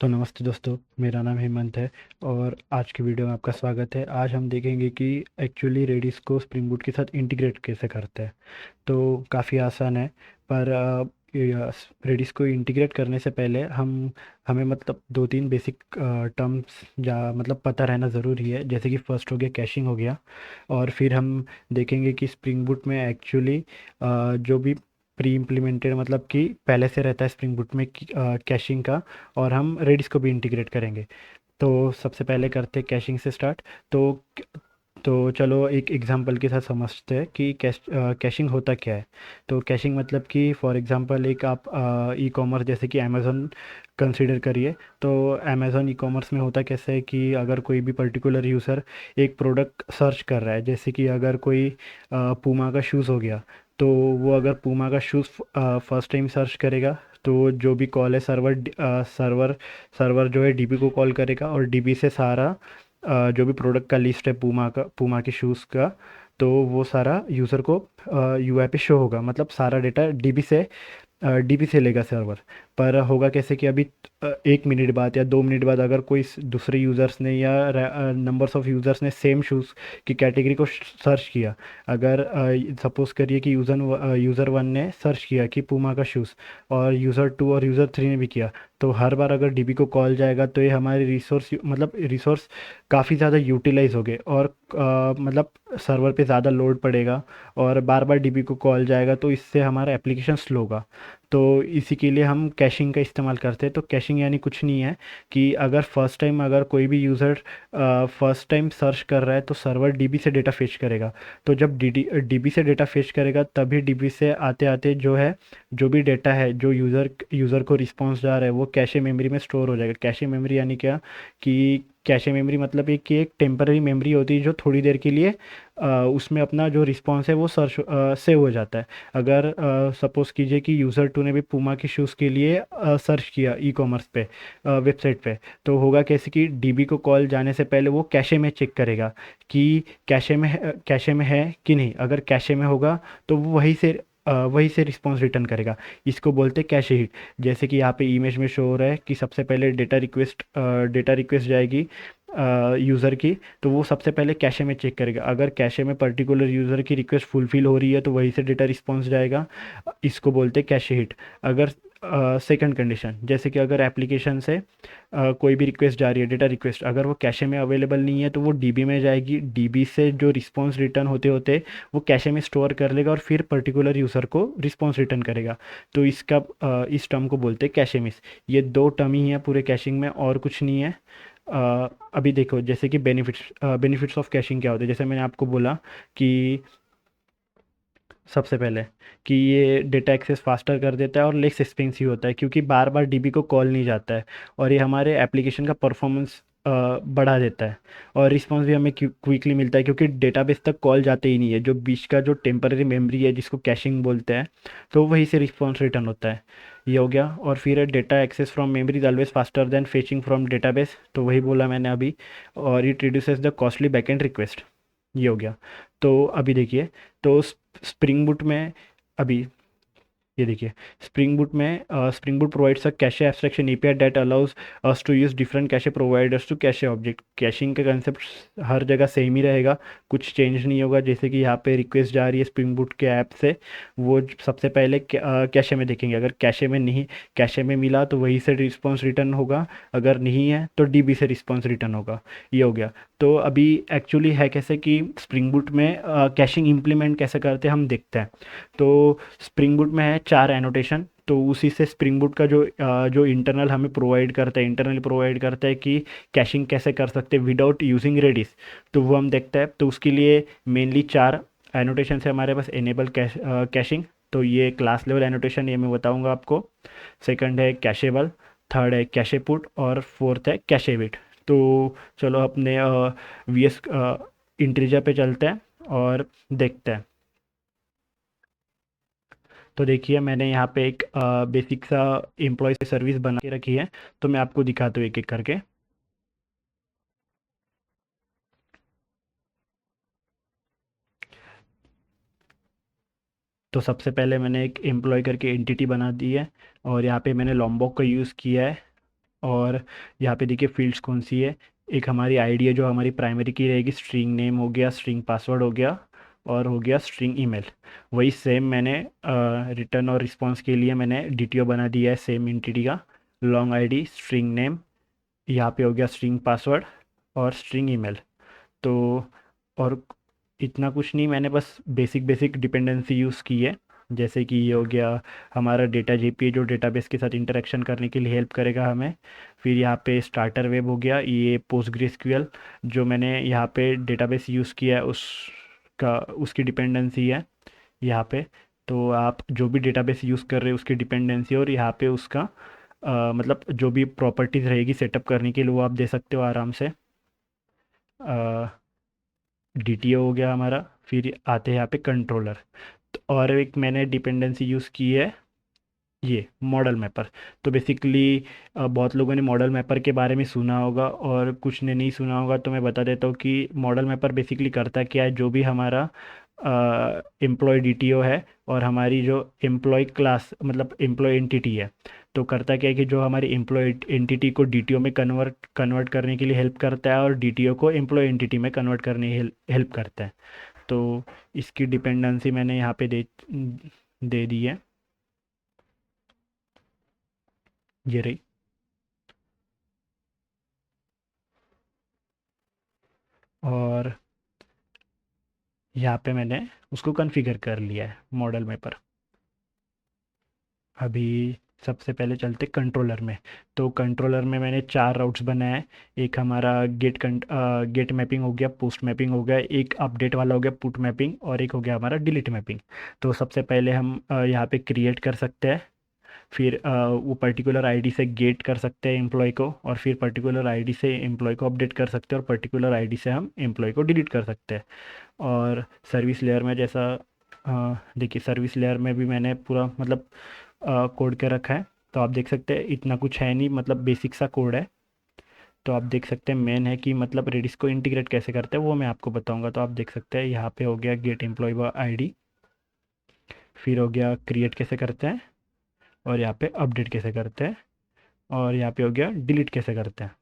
तो नमस्ते दोस्तों, मेरा नाम हेमंत है और आज की वीडियो में आपका स्वागत है। आज हम देखेंगे कि एक्चुअली रेडिस को स्प्रिंग बूट के साथ इंटीग्रेट कैसे करते हैं। तो काफ़ी आसान है, पर रेडिस को इंटीग्रेट करने से पहले हमें मतलब दो तीन बेसिक टर्म्स या मतलब पता रहना ज़रूरी है। जैसे कि फर्स्ट हो गया कैशिंग हो गया, और फिर हम देखेंगे कि स्प्रिंग बूट में एक्चुअली जो भी प्री इम्प्लीमेंटेड मतलब कि पहले से रहता है स्प्रिंग बूट में कैशिंग का, और हम रेडिस को भी इंटीग्रेट करेंगे। तो सबसे पहले करते हैं कैशिंग से स्टार्ट। तो तो चलो एक एग्जांपल के साथ समझते हैं कि कैशिंग होता क्या है। तो कैशिंग मतलब कि फॉर एग्जांपल एक आप ई कॉमर्स जैसे कि अमेज़न कंसीडर करिए। तो अमेज़न ई कॉमर्स में होता कैसे है कि अगर कोई भी पर्टिकुलर यूज़र एक प्रोडक्ट सर्च कर रहा है, जैसे कि अगर कोई पूमा का शूज़ हो गया, तो वो अगर पूमा का शूज़ फर्स्ट टाइम सर्च करेगा, तो जो भी कॉल है सर्वर जो है डीबी को कॉल करेगा, और डीबी से सारा जो भी प्रोडक्ट का लिस्ट है पूमा के शूज़ का, तो वो सारा यूज़र को यूआई पे शो होगा। मतलब सारा डेटा डीबी से लेगा सर्वर। पर होगा कैसे कि अभी 1 मिनट बाद या 2 मिनट बाद अगर कोई दूसरे यूज़र्स ने या नंबर्स ऑफ यूज़र्स ने सेम शूज़ की कैटेगरी को सर्च किया। अगर सपोज़ करिए कि यूज़र वन ने सर्च किया कि पूमा का शूज़, और यूज़र टू और यूज़र थ्री ने भी किया। तो हर बार अगर डीबी को कॉल जाएगा तो ये हमारे रिसोर्स काफ़ी ज़्यादा यूटिलाइज हो गए, और मतलब सर्वर पे ज़्यादा लोड पड़ेगा, और बार बार डीबी को कॉल जाएगा, तो इससे हमारा एप्लीकेशन स्लो होगा। तो इसी के लिए हम कैशिंग का इस्तेमाल करते हैं। तो कैशिंग यानी कुछ नहीं है कि अगर फर्स्ट टाइम अगर कोई भी यूज़र फर्स्ट टाइम सर्च कर रहा है, तो सर्वर डीबी से डेटा फेच करेगा। तो जब डीबी से डेटा फेच करेगा, तभी डीबी से आते आते जो है, जो भी डेटा है जो यूज़र को रिस्पॉन्स जा रहा है, वो कैशे मेमोरी में स्टोर हो जाएगा। कैशे मेमोरी यानी क्या कि कैशे मेमोरी मतलब एक टेम्पररी मेमोरी होती है जो थोड़ी देर के लिए उसमें अपना जो रिस्पॉन्स है वो सर्च सेव हो जाता है। अगर सपोज़ कीजिए कि यूज़र टू ने भी पूमा के शूज़ के लिए सर्च किया ई कॉमर्स पे, वेबसाइट पे, तो होगा कैसे कि डीबी को कॉल जाने से पहले वो कैशे में चेक करेगा कि कैशे में है कि नहीं। अगर कैशे में होगा तो वो वहीं से रिस्पॉन्स रिटर्न करेगा। इसको बोलते हैं कैशे हिट। जैसे कि यहाँ पे इमेज में शो हो रहा है कि सबसे पहले डेटा रिक्वेस्ट जाएगी यूज़र की, तो वो सबसे पहले कैशे में चेक करेगा। अगर कैशे में पर्टिकुलर यूज़र की रिक्वेस्ट फुलफिल हो रही है, तो वहीं से डेटा रिस्पॉन्स जाएगा। इसको बोलते हैं कैशे हिट। अगर सेकंड कंडीशन, जैसे कि अगर एप्लीकेशन से कोई भी रिक्वेस्ट जा रही है, डेटा रिक्वेस्ट, अगर वो कैशे में अवेलेबल नहीं है, तो वो डीबी में जाएगी। डीबी से जो रिस्पॉन्स रिटर्न होते होते वो कैशे में स्टोर कर लेगा, और फिर पर्टिकुलर यूज़र को रिस्पॉन्स रिटर्न करेगा। तो इस टर्म को बोलते हैं कैशे मिस। ये दो टर्म ही हैं पूरे कैशिंग में, और कुछ नहीं है। अभी देखो, जैसे कि बेनिफिट्स ऑफ कैशिंग क्या होते हैं। जैसे मैंने आपको बोला कि सबसे पहले कि ये डेटा एक्सेस फास्टर कर देता है और लेस एक्सपेंसिव होता है, क्योंकि बार बार डीबी को कॉल नहीं जाता है, और ये हमारे एप्लीकेशन का परफॉर्मेंस बढ़ा देता है। और रिस्पांस भी हमें क्विकली मिलता है, क्योंकि डेटाबेस तक कॉल जाते ही नहीं है। जो बीच का जो टेम्पररी मेमोरी है जिसको कैशिंग बोलते हैं, तो वहीं से रिस्पॉन्स रिटर्न होता है। ये हो गया। और फिर data access from memory is always faster than fetching from database, तो वही बोला मैंने अभी। और it reduces the costly backend request. ये हो गया। तो अभी देखिए, तो स्प्रिंग बूट में अभी ये देखिए, Spring Boot provides a cache abstraction API that allows us to use different cache providers to cache object. Caching का कंसेप्ट हर जगह सेम ही रहेगा, कुछ चेंज नहीं होगा। जैसे कि यहाँ पे रिक्वेस्ट जा रही है स्प्रिंग बूट के ऐप से, वो सबसे पहले कैशे में देखेंगे। अगर कैशे में मिला तो वहीं से रिस्पॉन्स रिटर्न होगा, अगर नहीं है तो डीबी से रिस्पॉन्स रिटर्न होगा। ये हो गया। तो अभी एक्चुअली है कैसे कि स्प्रिंग बूट में कैशिंग इम्प्लीमेंट कैसे करते हैं हम देखते हैं। तो स्प्रिंग बूट में है 4 एनोटेशन। तो उसी से स्प्रिंग बूट का जो इंटरनली प्रोवाइड करता है कि कैशिंग कैसे कर सकते हैं विदाउट यूजिंग रेडिस, तो वो हम देखते हैं। तो उसके लिए मेनली 4 एनोटेशन है हमारे पास। एनेबल कैशिंग, तो ये क्लास लेवल एनोटेशन, ये मैं बताऊंगा आपको। सेकंड है कैशेबल, थर्ड है कैशे पुट, और फोर्थ है कैशे वेट। तो चलो अपने वी एस इंटीजर पे चलते हैं और देखते हैं। तो देखिए, मैंने यहाँ पे एक बेसिक सा एम्प्लॉय सर्विस बना के रखी है। तो मैं आपको दिखाता हूँ एक एक करके। तो सबसे पहले मैंने एक एम्प्लॉय करके एंटिटी बना दी है, और यहाँ पे मैंने लॉम्बॉक का यूज़ किया है। और यहाँ पे देखिए फील्ड्स कौन सी है। एक हमारी आईडी है जो हमारी प्राइमरी की रहेगी, स्ट्रिंग नेम हो गया, स्ट्रिंग पासवर्ड हो गया, और हो गया स्ट्रिंग ईमेल। वही सेम मैंने रिटर्न और रिस्पॉन्स के लिए मैंने डीटीओ बना दिया है सेम एंटिटी का। लॉन्ग आईडी, स्ट्रिंग नेम, यहाँ पे हो गया स्ट्रिंग पासवर्ड और स्ट्रिंग ईमेल। तो और इतना कुछ नहीं, मैंने बस बेसिक बेसिक डिपेंडेंसी यूज़ की है। जैसे कि ये हो गया हमारा डेटा जेपीए जो डेटाबेस के साथ इंटरेक्शन करने के लिए हेल्प करेगा हमें। फिर यहाँ पे स्टार्टर वेब हो गया, ये पोस्टग्रेसक्यूएल जो मैंने यहाँ पे डेटाबेस यूज़ किया है उसका उसकी डिपेंडेंसी है यहाँ पे। तो आप जो भी डेटाबेस यूज़ कर रहे हैं उसकी डिपेंडेंसी और यहाँ पे उसका मतलब जो भी प्रॉपर्टीज़ रहेगी सेटअप करने के लिए वो आप दे सकते हो आराम से। डीटीओ हो गया हमारा। फिर आते हैं यहाँ पे कंट्रोलर। तो और एक मैंने डिपेंडेंसी यूज़ की है, ये मॉडल मैपर। तो बेसिकली बहुत लोगों ने मॉडल मैपर के बारे में सुना होगा और कुछ ने नहीं सुना होगा, तो मैं बता देता हूँ कि मॉडल मैपर बेसिकली करता क्या है। जो भी हमारा एम्प्लॉय डीटीओ है और हमारी जो एम्प्लॉय क्लास मतलब एम्प्लॉय एंटिटी है, तो करता क्या है कि जो हमारी एम्प्लॉय एंटिटी को डीटीओ में कन्वर्ट कन्वर्ट करने के लिए हेल्प करता है और डीटीओ को एम्प्लॉय एंटिटी में कन्वर्ट करने हेल्प करता है। तो इसकी डिपेंडेंसी मैंने यहाँ पे दे दी है, ये रही। और यहाँ पे मैंने उसको कॉन्फ़िगर कर लिया है मॉडल में पर। अभी सबसे पहले चलते कंट्रोलर में। तो कंट्रोलर में मैंने 4 राउट्स बनाए हैं। एक हमारा गेट मैपिंग हो गया, पोस्ट मैपिंग हो गया, एक अपडेट वाला हो गया पुट मैपिंग, और एक हो गया हमारा डिलीट मैपिंग। तो सबसे पहले हम यहाँ पे क्रिएट कर सकते हैं। फिर वो पर्टिकुलर आईडी से गेट कर सकते हैं एम्प्लॉय को, और फिर पर्टिकुलर आईडी से एम्प्लॉय को अपडेट कर सकते हैं, और पर्टिकुलर आईडी से हम एम्प्लॉय को डिलीट कर सकते हैं। और सर्विस लेयर में जैसा देखिए सर्विस लेयर में भी मैंने पूरा मतलब कोड के रखा है। तो आप देख सकते हैं इतना कुछ है नहीं, मतलब बेसिक सा कोड है। तो आप देख सकते हैं मेन है कि मतलब रेडिस को इंटीग्रेट कैसे करते हैं वो मैं आपको बताऊंगा। तो आप देख सकते हैं यहाँ पे हो गया गेट एम्प्लॉय आईडी, फिर हो गया क्रिएट कैसे करते हैं, और यहाँ पे अपडेट कैसे करते हैं, और यहाँ पे हो गया डिलीट कैसे करते हैं।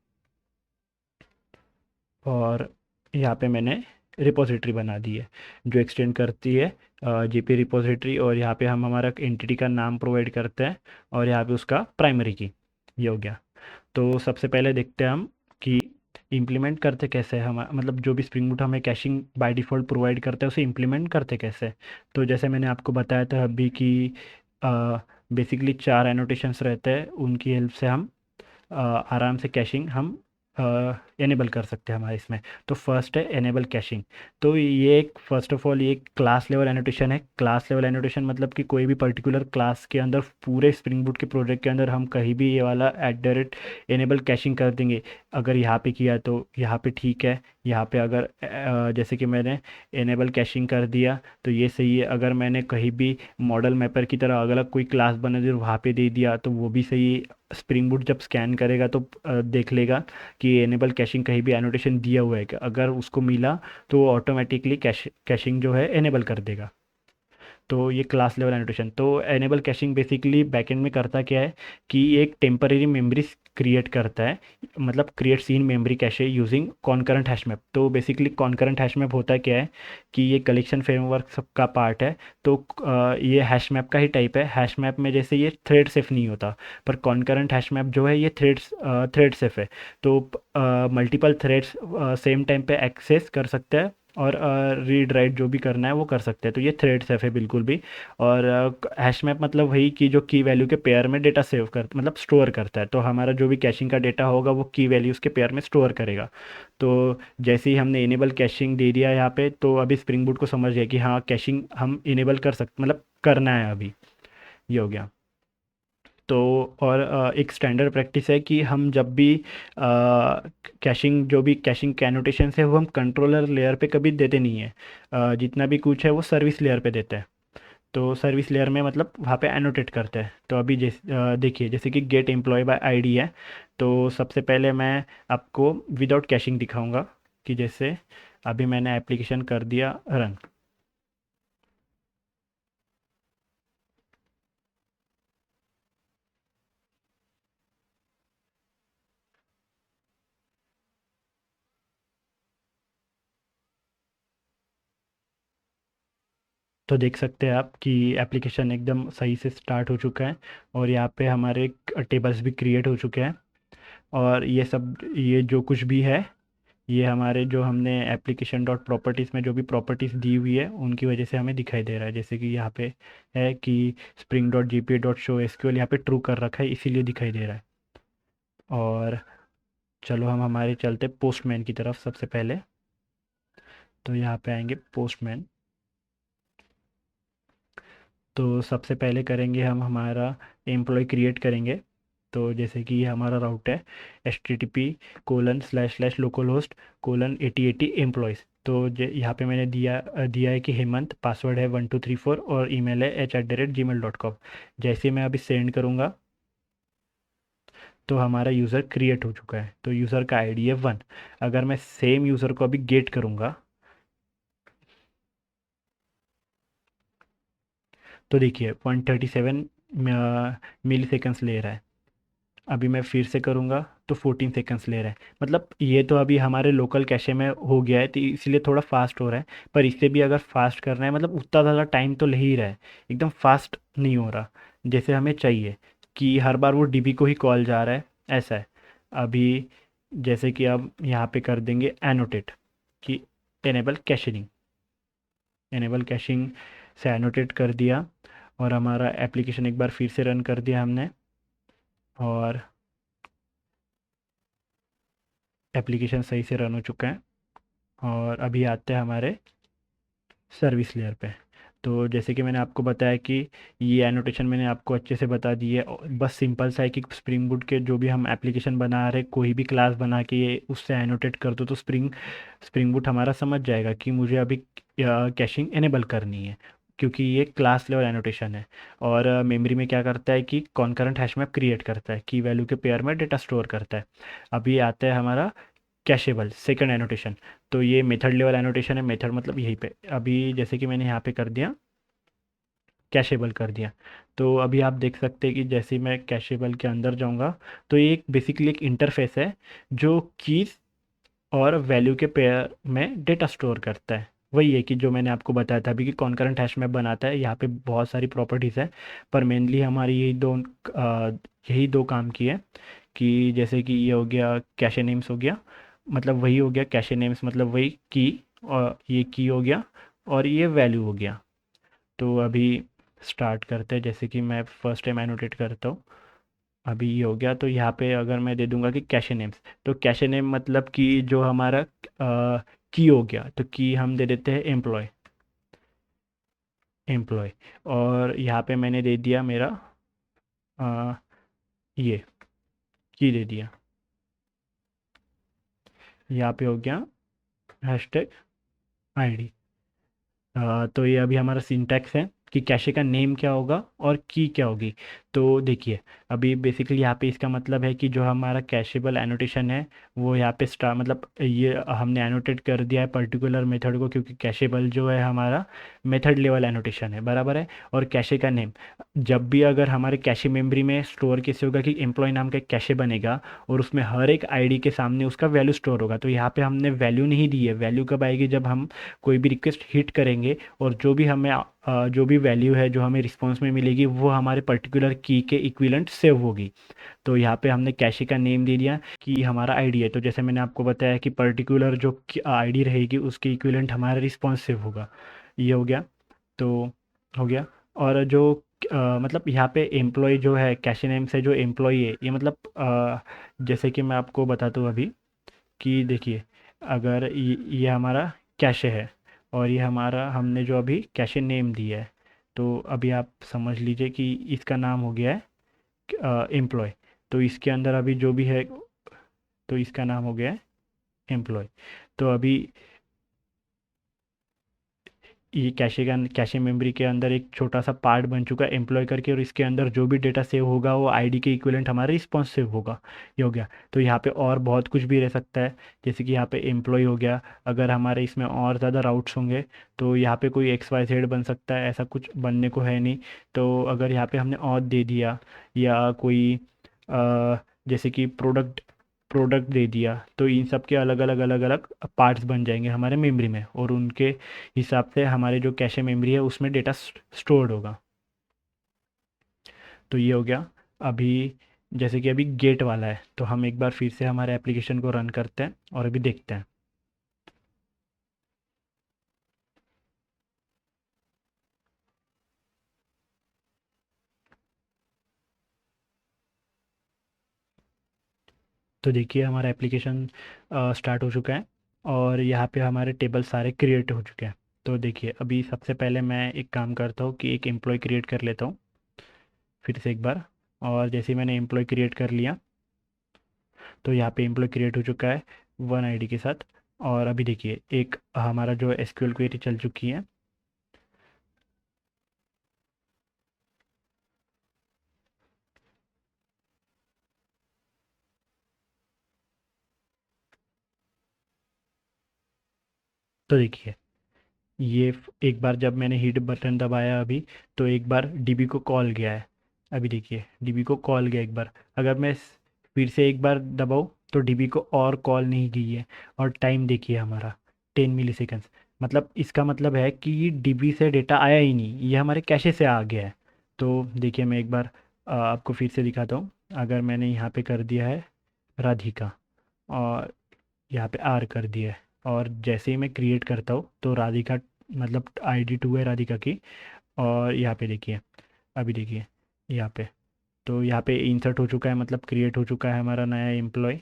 और यहाँ पे मैंने रिपोजिटरी बना दी है जो एक्सटेंड करती है जीपी रिपोजिटरी, और यहाँ पे हम हमारा एंटिटी का नाम प्रोवाइड करते हैं, और यहाँ पे उसका प्राइमरी की। ये हो गया। तो सबसे पहले देखते हैं हम कि इम्प्लीमेंट करते कैसे हैं हम, मतलब जो भी स्प्रिंग बूट हमें कैशिंग बाय डिफ़ॉल्ट प्रोवाइड करता है उसे इम्प्लीमेंट करते कैसे। तो जैसे मैंने आपको बताया था अभी कि बेसिकली 4 एनोटेशंस रहते हैं, उनकी हेल्प से हम आराम से कैशिंग हम एनेबल कर सकते हैं हमारे इसमें। तो फर्स्ट है एनेबल कैशिंग। तो ये एक फर्स्ट ऑफ ऑल ये एक क्लास लेवल एनोटेशन है। क्लास लेवल एनोटेशन मतलब कि कोई भी पर्टिकुलर क्लास के अंदर पूरे स्प्रिंग बूट के प्रोजेक्ट के अंदर हम कहीं भी ये वाला @ एनेबल कैशिंग कर देंगे। अगर यहाँ पे किया तो यहाँ पे ठीक है, यहाँ पे अगर जैसे कि मैंने एनेबल कैशिंग कर दिया तो ये सही है। अगर मैंने कहीं भी मॉडल मैपर की तरह अलग अलग कोई क्लास बना दी और वहाँ पे दे दिया तो वो भी सही है। स्प्रिंग बूट जब स्कैन करेगा तो देख लेगा कि एनेबल कैशिंग कहीं भी एनोटेशन दिया हुआ है क्या। अगर उसको मिला तो वो ऑटोमेटिकली कैशिंग जो है एनेबल कर देगा। तो ये क्लास लेवल एनोटेशन। तो एनेबल कैशिंग बेसिकली बैकएंड में करता क्या है कि एक टेम्पररी मेमोरी क्रिएट करता है, मतलब create seen memory cache using concurrent hash map. तो बेसिकली कॉन्करेंट हैश मैप होता क्या है कि ये कलेक्शन फ्रेमवर्क सबका पार्ट है। तो ये हैश मैप का ही टाइप है। हैश मैप में जैसे ये थ्रेड सेफ नहीं होता, पर कॉन्करेंट हैश मैप जो है ये थ्रेड सेफ है। तो मल्टीपल थ्रेड्स सेम टाइम पे एक्सेस कर सकते हैं, और रीड राइट जो भी करना है वो कर सकते हैं। तो ये थ्रेड सेफ है बिल्कुल भी। और हैश मैप मतलब वही कि जो की वैल्यू के पेयर में डेटा सेव कर मतलब स्टोर करता है। तो हमारा जो भी कैशिंग का डेटा होगा वो की वैल्यूज़ के पेयर में स्टोर करेगा। तो जैसे ही हमने इनेबल कैशिंग दे दिया यहाँ पे, तो अभी स्प्रिंग बूट को समझ गया कि हाँ कैशिंग हम इनेबल कर सकते मतलब करना है अभी। ये हो गया। तो और एक स्टैंडर्ड प्रैक्टिस है कि हम जब भी कैशिंग जो भी कैशिंग के एनोटेशंस है वो हम कंट्रोलर लेयर पे कभी देते नहीं है। जितना भी कुछ है वो सर्विस लेयर पे देते हैं। तो सर्विस लेयर में मतलब वहाँ पे एनोटेट करते हैं। तो अभी देखिए जैसे कि गेट एम्प्लॉय बाय आईडी है। तो सबसे पहले मैं आपको विदाउट कैशिंग दिखाऊंगा कि जैसे अभी मैंने एप्लीकेशन कर दिया रन। तो देख सकते हैं आप कि एप्लीकेशन एकदम सही से स्टार्ट हो चुका है और यहाँ पे हमारे टेबल्स भी क्रिएट हो चुके हैं। और ये सब, ये जो कुछ भी है, ये हमारे जो हमने एप्लीकेशन डॉट प्रॉपर्टीज़ में जो भी प्रॉपर्टीज़ दी हुई है उनकी वजह से हमें दिखाई दे रहा है। जैसे कि यहाँ पे है कि spring dot G P dot show SQL यहाँ पे ट्रू कर रखा है, इसीलिए दिखाई दे रहा है। और चलो हम हमारे चलते पोस्टमैन की तरफ सबसे पहले। तो यहाँ पे आएंगे पोस्टमैन। तो सबसे पहले करेंगे हम हमारा एम्प्लॉय क्रिएट करेंगे। तो जैसे कि ये हमारा राउट है http://localhost:8080 एम्प्लॉयज़। तो यहाँ पे मैंने दिया है कि हेमंत, पासवर्ड है 1234 और ईमेल है h@gmail.com। जैसे मैं अभी सेंड करूँगा तो हमारा यूज़र क्रिएट हो चुका है। तो यूज़र का आईडी है 1। अगर मैं सेम यूज़र को अभी गेट करूँगा तो देखिए 137 मिली सेकेंड्स ले रहा है। अभी मैं फिर से करूँगा तो 14 सेकंड्स ले रहा है। मतलब ये तो अभी हमारे लोकल कैशे में हो गया है तो इसलिए थोड़ा फास्ट हो रहा है। पर इससे भी अगर फास्ट करना है मतलब उतना ज़्यादा टाइम तो ले ही रहा है, एकदम फास्ट नहीं हो रहा जैसे हमें चाहिए कि हर बार वो डीबी को ही कॉल जा रहा है, ऐसा है। अभी जैसे कि अब यहाँ पे कर देंगे एनोटेट कि एनेबल कैशनिंग। एनेबल कैशिंग से एनोटेट कर दिया और हमारा एप्लीकेशन एक बार फिर से रन कर दिया हमने। और एप्लीकेशन सही से रन हो चुका है। और अभी आते हैं हमारे सर्विस लेयर पे। तो जैसे कि मैंने आपको बताया कि ये एनोटेशन मैंने आपको अच्छे से बता दी है। और बस सिंपल सा है कि स्प्रिंग बूट के जो भी हम एप्लीकेशन बना रहे, कोई भी क्लास बना के ये उससे एनोटेट कर दो तो स्प्रिंग बूट हमारा समझ जाएगा कि मुझे अभी कैशिंग एनेबल करनी है, क्योंकि ये क्लास लेवल एनोटेशन है। और मेमोरी में क्या करता है कि कॉन्करेंट हैश मैप क्रिएट करता है, की वैल्यू के पेयर में डेटा स्टोर करता है। अभी आता है हमारा कैशेबल सेकंड एनोटेशन। तो ये मेथड लेवल एनोटेशन है। मेथड मतलब यहीं पे अभी जैसे कि मैंने यहाँ पे कर दिया, कैशेबल कर दिया। तो अभी आप देख सकते हैं कि जैसे ही मैं कैशेबल के अंदर जाऊँगा तो ये एक बेसिकली एक इंटरफेस है जो कीज़ और वैल्यू के पेयर में डेटा स्टोर करता है। वही है कि जो मैंने आपको बताया था अभी कि कॉन्करेंट हैश मैप बनाता है। यहाँ पे बहुत सारी प्रॉपर्टीज़ है पर मेनली हमारी यही दो काम की है। कि जैसे कि ये हो गया कैशे नेम्स हो गया, मतलब वही हो गया कैशे नेम्स मतलब वही की, और ये की हो गया और ये वैल्यू हो गया। तो अभी स्टार्ट करते हैं। जैसे कि मैं फर्स्ट टाइम एनोटेट करता हूँ। अभी ये हो गया तो यहाँ पे अगर मैं दे दूंगा कि कैशे नेम्स, तो कैशे नेम मतलब कि जो हमारा की हो गया तो की हम दे देते हैं एम्प्लॉय। एम्प्लॉय और यहाँ पे मैंने दे दिया मेरा अ, ये की दे दिया। यहाँ पे हो गया हैशटैग आईडी। तो ये अभी हमारा सिंटैक्स है कि कैशे का नेम क्या होगा और की क्या होगी। तो देखिए अभी बेसिकली यहाँ पे इसका मतलब है कि जो हमारा कैशेबल एनोटेशन है वो यहाँ पे स्टार मतलब ये हमने एनोटेट कर दिया है पर्टिकुलर मेथड को, क्योंकि कैशेबल जो है हमारा मेथड लेवल एनोटेशन है, बराबर है। और कैशे का नेम जब भी अगर हमारे कैशे मेमोरी में स्टोर कैसे होगा कि एम्प्लॉय नाम का एक कैशे बनेगा और उसमें हर एक आईडी के सामने उसका वैल्यू स्टोर होगा। तो यहाँ पे हमने वैल्यू नहीं दी है। वैल्यू कब आएगी, जब हम कोई भी रिक्वेस्ट हिट करेंगे और जो भी हमें जो भी वैल्यू है जो हमें रिस्पॉन्स में मिलेगी वो हमारे पर्टिकुलर की के इक्विवेलेंट सेव होगी। तो यहाँ पे हमने कैशे का नेम दे दिया कि हमारा आईडी है। तो जैसे मैंने आपको बताया कि पर्टिकुलर जो आईडी रहेगी उसके इक्विवेलेंट हमारा रिस्पॉन्स सेव होगा। ये हो गया। तो हो गया। और जो मतलब यहाँ पे एम्प्लॉय जो है कैशे नेम से जो एम्प्लॉय है ये मतलब जैसे कि मैं आपको बताता हूँ अभी कि देखिए अगर ये हमारा कैशे है और ये हमारा हमने जो अभी कैशे नेम दिया है। तो अभी आप समझ लीजिए कि इसका नाम हो गया है एम्प्लॉय। तो इसके अंदर अभी जो भी है तो इसका नाम हो गया है एम्प्लॉय। तो अभी ये कैशे मेमोरी के अंदर एक छोटा सा पार्ट बन चुका है एम्प्लॉय करके, और इसके अंदर जो भी डेटा सेव होगा वो आईडी के इक्विवेलेंट हमारा रिस्पॉन्स सेव होगा। ये हो गया। तो यहाँ पे और बहुत कुछ भी रह सकता है, जैसे कि यहाँ पे एम्प्लॉय हो गया। अगर हमारे इसमें और ज़्यादा राउट्स होंगे तो यहाँ पे कोई XYZ बन सकता है, ऐसा कुछ बनने को है नहीं। तो अगर यहाँ पे हमने और दे दिया या कोई जैसे कि प्रोडक्ट प्रोडक्ट दे दिया, तो इन सब के अलग अलग अलग अलग पार्ट्स बन जाएंगे हमारे मेमोरी में, और उनके हिसाब से हमारे जो कैशे मेमोरी है उसमें डेटा स्टोर्ड होगा। तो ये हो गया। अभी जैसे कि अभी गेट वाला है, तो हम एक बार फिर से हमारे एप्लीकेशन को रन करते हैं और अभी देखते हैं। तो देखिए हमारा एप्लीकेशन स्टार्ट हो चुका है, और यहाँ पे हमारे टेबल सारे क्रिएट हो चुके हैं। तो देखिए अभी सबसे पहले मैं एक काम करता हूँ कि एक एम्प्लॉय क्रिएट कर लेता हूँ फिर से एक बार। और जैसे ही मैंने एम्प्लॉय क्रिएट कर लिया, तो यहाँ पे एम्प्लॉय क्रिएट हो चुका है वन आईडी के साथ। और अभी देखिए एक हमारा जो एसक्यूएल क्वेरी चल चुकी है। तो देखिए ये एक बार जब मैंने हिट बटन दबाया अभी, तो एक बार डीबी को कॉल गया है। अभी देखिए डीबी को कॉल गया एक बार। अगर मैं फिर से एक बार दबाऊँ तो डीबी को और कॉल नहीं गई है। और टाइम देखिए हमारा 10 मिली सेकेंड्स। मतलब इसका मतलब है कि डीबी से डेटा आया ही नहीं, ये हमारे कैशे से आ गया है। तो देखिए मैं एक बार आपको फिर से दिखाता हूँ। अगर मैंने यहाँ पे कर दिया है राधिका, और यहाँ पे आर कर दिया है, और जैसे ही मैं क्रिएट करता हूँ तो राधिका मतलब आईडी 2 है राधिका की। और यहाँ पे देखिए अभी देखिए यहाँ पे, तो यहाँ पे इंसर्ट हो चुका है, मतलब क्रिएट हो चुका है हमारा नया एम्प्लॉय।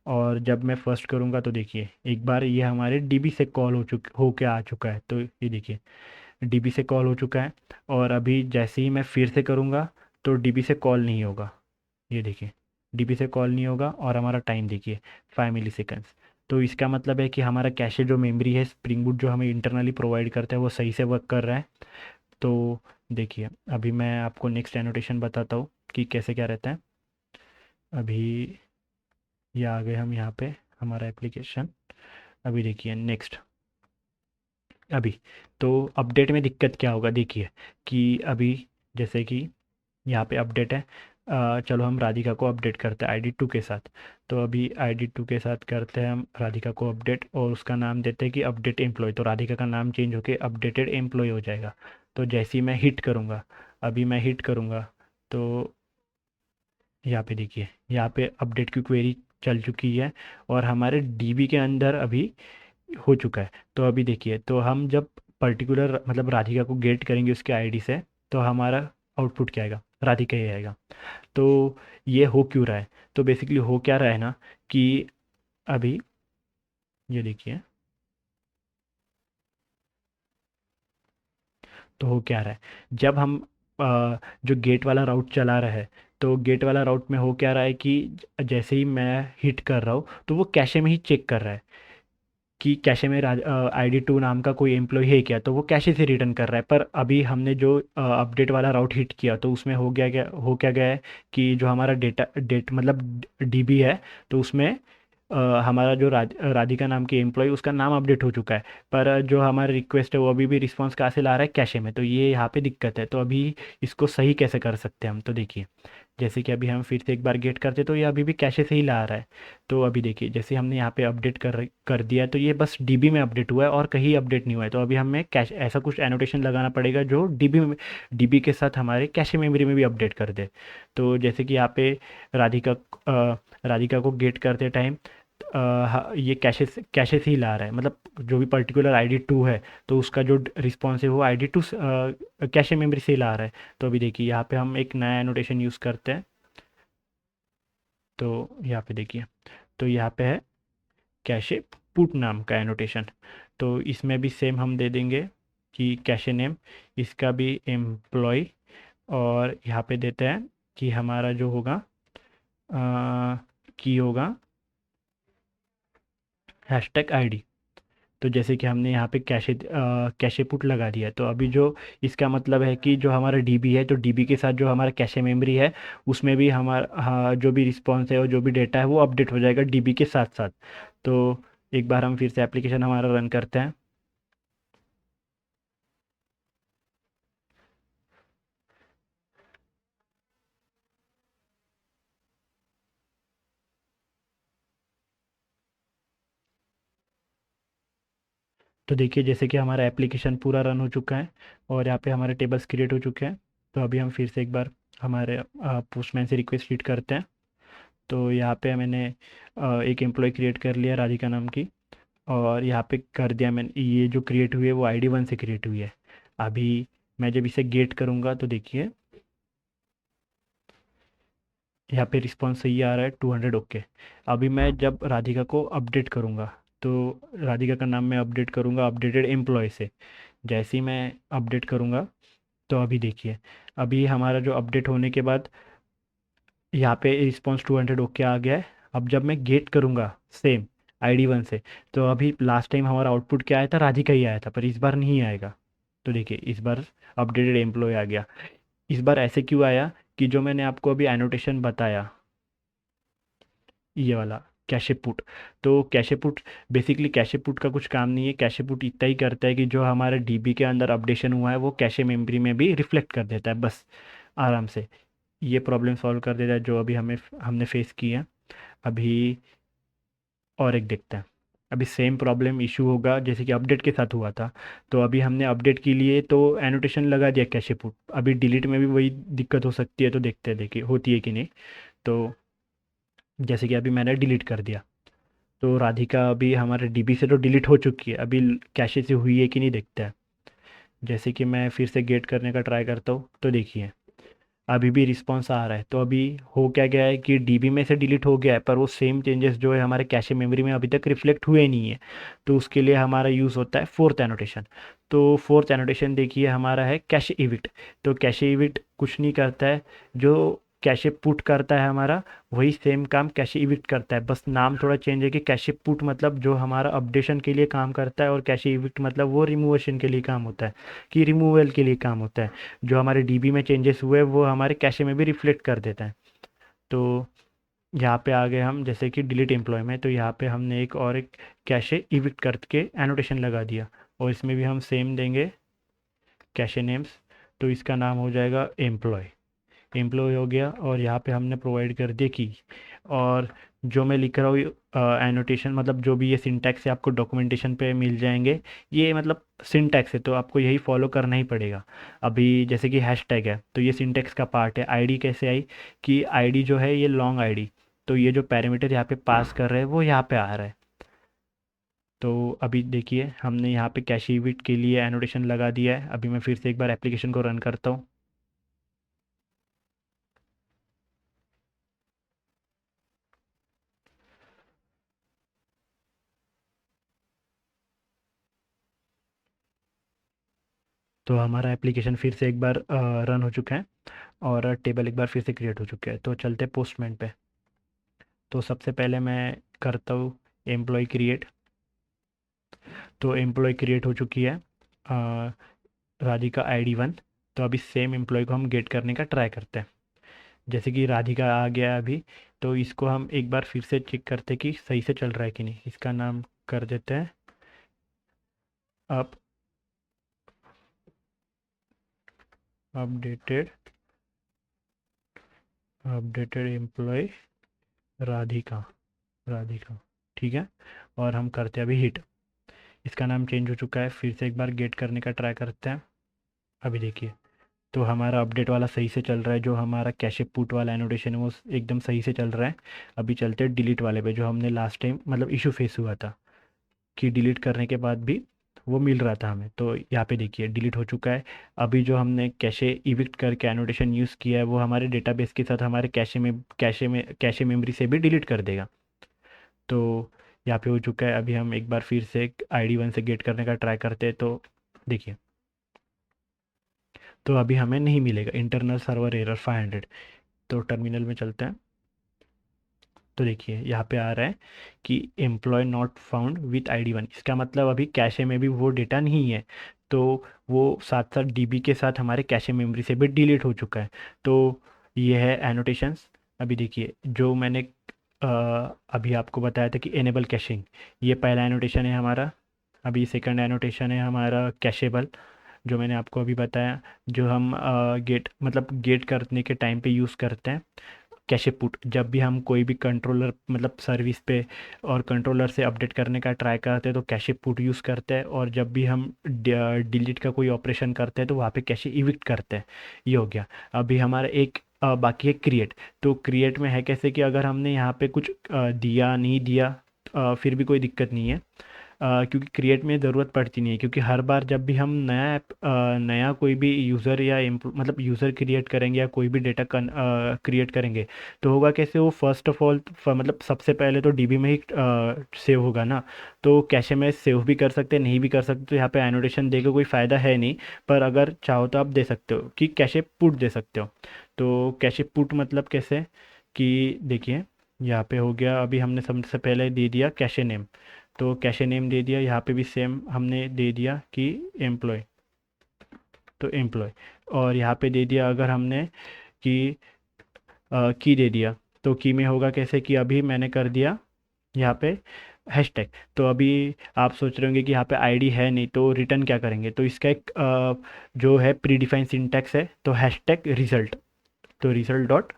और जब मैं फर्स्ट करूँगा तो देखिए एक बार ये हमारे डीबी से कॉल हो के आ चुका है। तो ये देखिए डीबी से कॉल हो चुका है। और अभी जैसे ही मैं फिर से करूँगा तो डीबी से कॉल नहीं होगा। ये देखिए डीबी से कॉल नहीं होगा, और हमारा टाइम देखिए 5 मिली सेकेंड्स। तो इसका मतलब है कि हमारा कैशे जो मेमोरी है स्प्रिंग बूट जो हमें इंटरनली प्रोवाइड करता है वो सही से वर्क कर रहा है। तो देखिए अभी मैं आपको नेक्स्ट एनोटेशन बताता हूँ कि कैसे क्या रहता है। अभी ये आ गए हम यहाँ पे हमारा एप्लीकेशन। अभी देखिए नेक्स्ट। अभी तो अपडेट में दिक्कत क्या होगा देखिए कि अभी जैसे कि यहाँ पे अपडेट है। चलो हम राधिका को अपडेट करते हैं आईडी 2 के साथ। तो अभी आईडी 2 के साथ करते हैं हम राधिका को अपडेट, और उसका नाम देते हैं कि अपडेट एम्प्लॉय। तो राधिका का नाम चेंज होके अपडेटेड एम्प्लॉय हो जाएगा। तो जैसे ही मैं हिट करूँगा, अभी मैं हिट करूँगा तो यहाँ पे देखिए यहाँ पे अपडेट की क्वेरी चल चुकी है, और हमारे डीबी के अंदर अभी हो चुका है। तो अभी देखिए तो हम जब पर्टिकुलर मतलब राधिका को गेट करेंगे उसके आईडी से, तो हमारा आउटपुट क्या आएगा, राधिका ही आएगा। तो ये हो क्यों रहा है, तो बेसिकली हो क्या रहा है ना कि अभी ये देखिए तो हो क्या रहा है। जब हम जो गेट वाला राउट चला रहा है, तो गेट वाला राउट में हो क्या रहा है कि जैसे ही मैं हिट कर रहा हूँ तो वो कैशे में ही चेक कर रहा है कि कैशे में आईडी 2 नाम का कोई एम्प्लॉय है क्या, तो वो कैशे से रिटर्न कर रहा है। पर अभी हमने जो अपडेट वाला राउट हिट किया तो उसमें हो क्या गया है कि जो हमारा डेट मतलब डीबी है, तो उसमें हमारा जो राधिका नाम की एम्प्लॉय उसका नाम अपडेट हो चुका है। पर जो हमारा रिक्वेस्ट है वो अभी भी रिस्पॉन्स कहाँ से ला रहा है, कैशे में। तो ये यहाँ पे दिक्कत है। तो अभी इसको सही कैसे कर सकते हैं हम, तो देखिए जैसे कि अभी हम फिर से एक बार गेट करते तो ये अभी भी कैशे से ही ला रहा है। तो अभी देखिए जैसे हमने यहाँ पे अपडेट कर दिया है, तो ये बस डीबी में अपडेट हुआ है और कहीं अपडेट नहीं हुआ है। तो अभी हमें कैश ऐसा कुछ एनोटेशन लगाना पड़ेगा जो डीबी के साथ हमारे कैशे मेमोरी में भी अपडेट कर दे। तो जैसे कि यहाँ पे राधिका राधिका को गेट करते टाइम ये कैशे से ही ला रहा है, मतलब जो भी पर्टिकुलर आईडी 2 है तो उसका जो रिस्पॉन्स है वो आईडी 2 कैशे मेमोरी से ही ला रहा है। तो अभी देखिए यहाँ पे हम एक नया एनोटेशन यूज़ करते हैं। तो यहाँ पे देखिए तो यहाँ पे है कैशे पुट नाम का एनोटेशन। तो इसमें भी सेम हम दे देंगे कि कैशे नेम, इसका भी एम्प्लॉय, और यहाँ पे देते हैं कि हमारा जो होगा की होगा हैशटैग आईडी। तो जैसे कि हमने यहाँ पे कैशे पुट लगा दिया है, तो अभी जो इसका मतलब है कि जो हमारा डीबी है, तो डीबी के साथ जो हमारा कैशे मेमोरी है उसमें भी हमारा हाँ, जो भी रिस्पॉन्स है और जो भी डेटा है वो अपडेट हो जाएगा डीबी के साथ साथ। तो एक बार हम फिर से एप्लीकेशन हमारा रन करते हैं। तो देखिए जैसे कि हमारा एप्लीकेशन पूरा रन हो चुका है और यहाँ पे हमारे टेबल्स क्रिएट हो चुके हैं। तो अभी हम फिर से एक बार हमारे पोस्टमैन से रिक्वेस्ट रीड करते हैं। तो यहाँ पे मैंने एक एम्प्लॉय क्रिएट कर लिया राधिका नाम की, और यहाँ पे कर दिया मैंने। ये जो क्रिएट हुई है वो ID 1 से क्रिएट हुई है। अभी मैं जब इसे गेट करूँगा तो देखिए यहाँ पे रिस्पॉन्स सही आ रहा है, 200 ओके। अभी मैं जब राधिका को अपडेट करूँगा, तो राधिका का नाम मैं अपडेट करूँगा अपडेटेड एम्प्लॉय से। जैसे ही मैं अपडेट करूँगा तो अभी देखिए, अभी हमारा जो अपडेट होने के बाद यहाँ पे रिस्पॉन्स 200 ओके आ गया है। अब जब मैं गेट करूँगा सेम ID 1 से, तो अभी लास्ट टाइम हमारा आउटपुट क्या आया था, राधिका ही आया था, पर इस बार नहीं आएगा। तो देखिए इस बार अपडेटेड एम्प्लॉय आ गया। इस बार ऐसे क्यों आया कि जो मैंने आपको अभी एनोटेशन बताया, ये वाला कैशे पुट। तो cache put, basically cache put का कुछ काम नहीं है। कैशे पुट इतना ही करता है कि जो हमारे DB के अंदर अपडेशन हुआ है वो कैशे मेमोरी में भी रिफ्लेक्ट कर देता है, बस आराम से ये प्रॉब्लम सॉल्व कर देता है जो अभी हमने फेस की है। अभी और एक देखते हैं। अभी सेम प्रॉब्लम इशू होगा जैसे कि अपडेट के साथ हुआ था। तो अभी हमने अपडेट के लिए तो एनोटेशन लगा दिया कैशे पुट, अभी डिलीट में भी वही दिक्कत हो सकती है। तो देखते हैं, देखिए होती है कि नहीं। तो जैसे कि अभी मैंने डिलीट कर दिया, तो राधिका अभी हमारे DB से तो डिलीट हो चुकी है, अभी कैशे से हुई है कि नहीं देखते हैं। जैसे कि मैं फिर से गेट करने का ट्राई करता हूँ तो देखिए अभी भी रिस्पॉन्स आ रहा है। तो अभी हो क्या गया है कि DB में से डिलीट हो गया है, पर वो सेम चेंजेस जो है हमारे कैशे मेमोरी में अभी तक रिफ्लेक्ट हुए नहीं है। तो उसके लिए हमारा यूज़ होता है फोर्थ एनोटेशन। तो फोर्थ एनोटेशन देखिए हमारा है कैशे इविक्ट। तो कैशे इविक्ट कुछ नहीं करता है, जो कैशे पुट करता है हमारा वही सेम काम कैशे इविक्ट करता है, बस नाम थोड़ा चेंज है कि कैशे पुट मतलब जो हमारा अपडेशन के लिए काम करता है, और कैशे इविक्ट मतलब वो रिमूवेशन के लिए काम होता है, कि रिमूवल के लिए काम होता है। जो हमारे DB में चेंजेस हुए वो हमारे कैशे में भी रिफ्लेक्ट कर देता है। तो यहाँ पे आ गए हम जैसे कि डिलीट एम्प्लॉय में, तो यहाँ पे हमने एक कैशे इविक्ट करके एनोटेशन लगा दिया, और इसमें भी हम सेम देंगे कैशे नेम्स। तो इसका नाम हो जाएगा एम्प्लॉय। एम्प्लॉय हो गया, और यहाँ पे हमने प्रोवाइड कर दिया की। और जो मैं लिख रहा हूँ एनोटेशन, मतलब जो भी ये सिंटैक्स है आपको डॉक्यूमेंटेशन पे मिल जाएंगे। ये मतलब सिंटैक्स है तो आपको यही फॉलो करना ही पड़ेगा। अभी जैसे कि हैशटैग है तो ये सिंटैक्स का पार्ट है। ID कैसे आई कि ID जो है ये लॉन्ग ID, तो ये जो पैरामीटर यहाँ पे पास कर रहे हैं वो यहाँ पे आ रहा है। तो अभी देखिए हमने यहाँ पे कैश इविट के लिए एनोटेशन लगा दिया है। अभी मैं फिर से एक बार एप्लीकेशन को रन करता हूँ। तो हमारा एप्लीकेशन फिर से एक बार रन हो चुका है, और टेबल एक बार फिर से क्रिएट हो चुके हैं। तो चलते पोस्टमैन पे। तो सबसे पहले मैं करता हूँ एम्प्लॉय क्रिएट। तो एम्प्लॉय क्रिएट हो चुकी है राधिका ID 1। तो अभी सेम एम्प्लॉय को हम गेट करने का ट्राई करते हैं। जैसे कि राधिका आ गया है अभी, तो इसको हम एक बार फिर से चेक करते हैं कि सही से चल रहा है कि नहीं। इसका नाम कर देते हैं up updated updated employee Radhika Radhika ठीक है। और हम करते हैं अभी हिट। इसका नाम चेंज हो चुका है, फिर से एक बार गेट करने का ट्राई करते हैं। अभी देखिए तो हमारा अपडेट वाला सही से चल रहा है, जो हमारा कैशे पुट वाला एनोटेशन है वो एकदम सही से चल रहा है। अभी चलते हैं डिलीट वाले पे, जो हमने लास्ट टाइम मतलब इशू फेस हुआ था कि डिलीट करने के बाद भी वो मिल रहा था हमें। तो यहाँ पे देखिए डिलीट हो चुका है। अभी जो हमने कैशे इविक्ट करके एनोटेशन यूज़ किया है वो हमारे डेटाबेस के साथ हमारे कैशे मेमोरी से भी डिलीट कर देगा। तो यहाँ पे हो चुका है। अभी हम एक बार फिर से ID 1 से गेट करने का ट्राई करते हैं। तो देखिए तो अभी हमें नहीं मिलेगा, इंटरनल सर्वर एरर 500। तो टर्मिनल में चलते हैं। तो देखिए यहाँ पे आ रहा है कि employee not found with ID 1। इसका मतलब अभी कैशे में भी वो डेटा नहीं है। तो वो साथ साथ DB के साथ हमारे कैशे मेमोरी से भी डिलीट हो चुका है। तो ये है एनोटेशंस। अभी देखिए जो मैंने अ, अभी आपको बताया था कि एनेबल कैशिंग, ये पहला एनोटेशन है हमारा। अभी सेकंड एनोटेशन है हमारा कैशेबल, जो मैंने आपको अभी बताया, जो हम गेट मतलब गेट करने के टाइम पे यूज़ करते हैं। कैशे पुट, जब भी हम कोई भी कंट्रोलर मतलब सर्विस पे और कंट्रोलर से अपडेट करने का ट्राई करते हैं तो कैशे पुट यूज़ करते हैं, और जब भी हम डिलीट का कोई ऑपरेशन करते हैं तो वहाँ पे कैशे इविक्ट करते हैं। ये हो गया। अभी हमारा एक बाकी है क्रिएट। तो क्रिएट में है कैसे कि अगर हमने यहाँ पे कुछ दिया नहीं दिया फिर भी कोई दिक्कत नहीं है, क्योंकि क्रिएट में ज़रूरत पड़ती नहीं है, क्योंकि हर बार जब भी हम नया ऐप नया कोई भी यूज़र या मतलब यूज़र क्रिएट करेंगे या कोई भी डेटा क्रिएट करेंगे तो होगा कैसे, वो फर्स्ट ऑफ ऑल मतलब सबसे पहले तो डीबी में ही सेव होगा ना। तो कैशे में सेव भी कर सकते हैं, नहीं भी कर सकते, तो यहाँ पे एनोटेशन देके कोई फ़ायदा है नहीं। पर अगर चाहो तो आप दे सकते हो कि कैशे पुट दे सकते हो। तो कैशे पुट मतलब कैसे कि देखिए यहाँ पे हो गया, अभी हमने सबसे पहले दे दिया कैशे नेम, तो कैशे नेम दे दिया, यहाँ पे भी सेम हमने दे दिया कि एम्प्लॉय, तो एम्प्लॉय। और यहाँ पे दे दिया अगर हमने कि की दे दिया, तो की में होगा कैसे कि अभी मैंने कर दिया यहाँ पे हैशटैग। तो अभी आप सोच रहे होंगे कि यहाँ पे आईडी है नहीं तो रिटर्न क्या करेंगे, तो इसका एक जो है प्री डिफाइंड सिंटैक्स है, तो हैशटैग रिजल्ट, तो रिजल्ट डॉट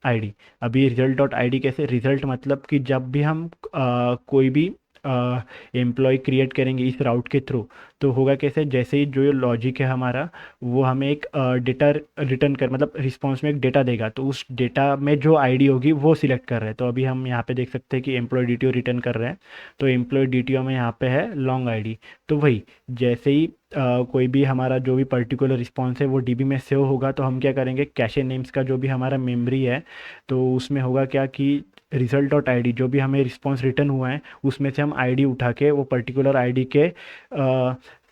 आईडी। अभी रिजल्ट डॉट आईडी कैसे, रिजल्ट मतलब कि जब भी हम कोई भी एम्प्लॉय क्रिएट करेंगे इस राउट के थ्रू, तो होगा कैसे, जैसे ही जो लॉजिक है हमारा वो हमें एक डेटा रिटर्न कर मतलब रिस्पॉन्स में एक डेटा देगा, तो उस डेटा में जो आईडी होगी वो सिलेक्ट कर रहे हैं। तो अभी हम यहाँ पे देख सकते हैं कि एम्प्लॉय डीटीओ रिटर्न कर रहे हैं, तो एम्प्लॉय डीटीओ में यहाँ पे है लॉन्ग आईडी। तो वही जैसे ही कोई भी हमारा जो भी पर्टिकुलर रिस्पॉन्स है वो डीबी में सेव होगा, तो हम क्या करेंगे, कैशे नेम्स का जो भी हमारा मेमोरी है तो उसमें होगा क्या कि रिजल्ट डॉट आईडी जो भी हमें रिस्पॉन्स रिटर्न हुआ है उसमें से हम आईडी उठा के वो पर्टिकुलर आईडी के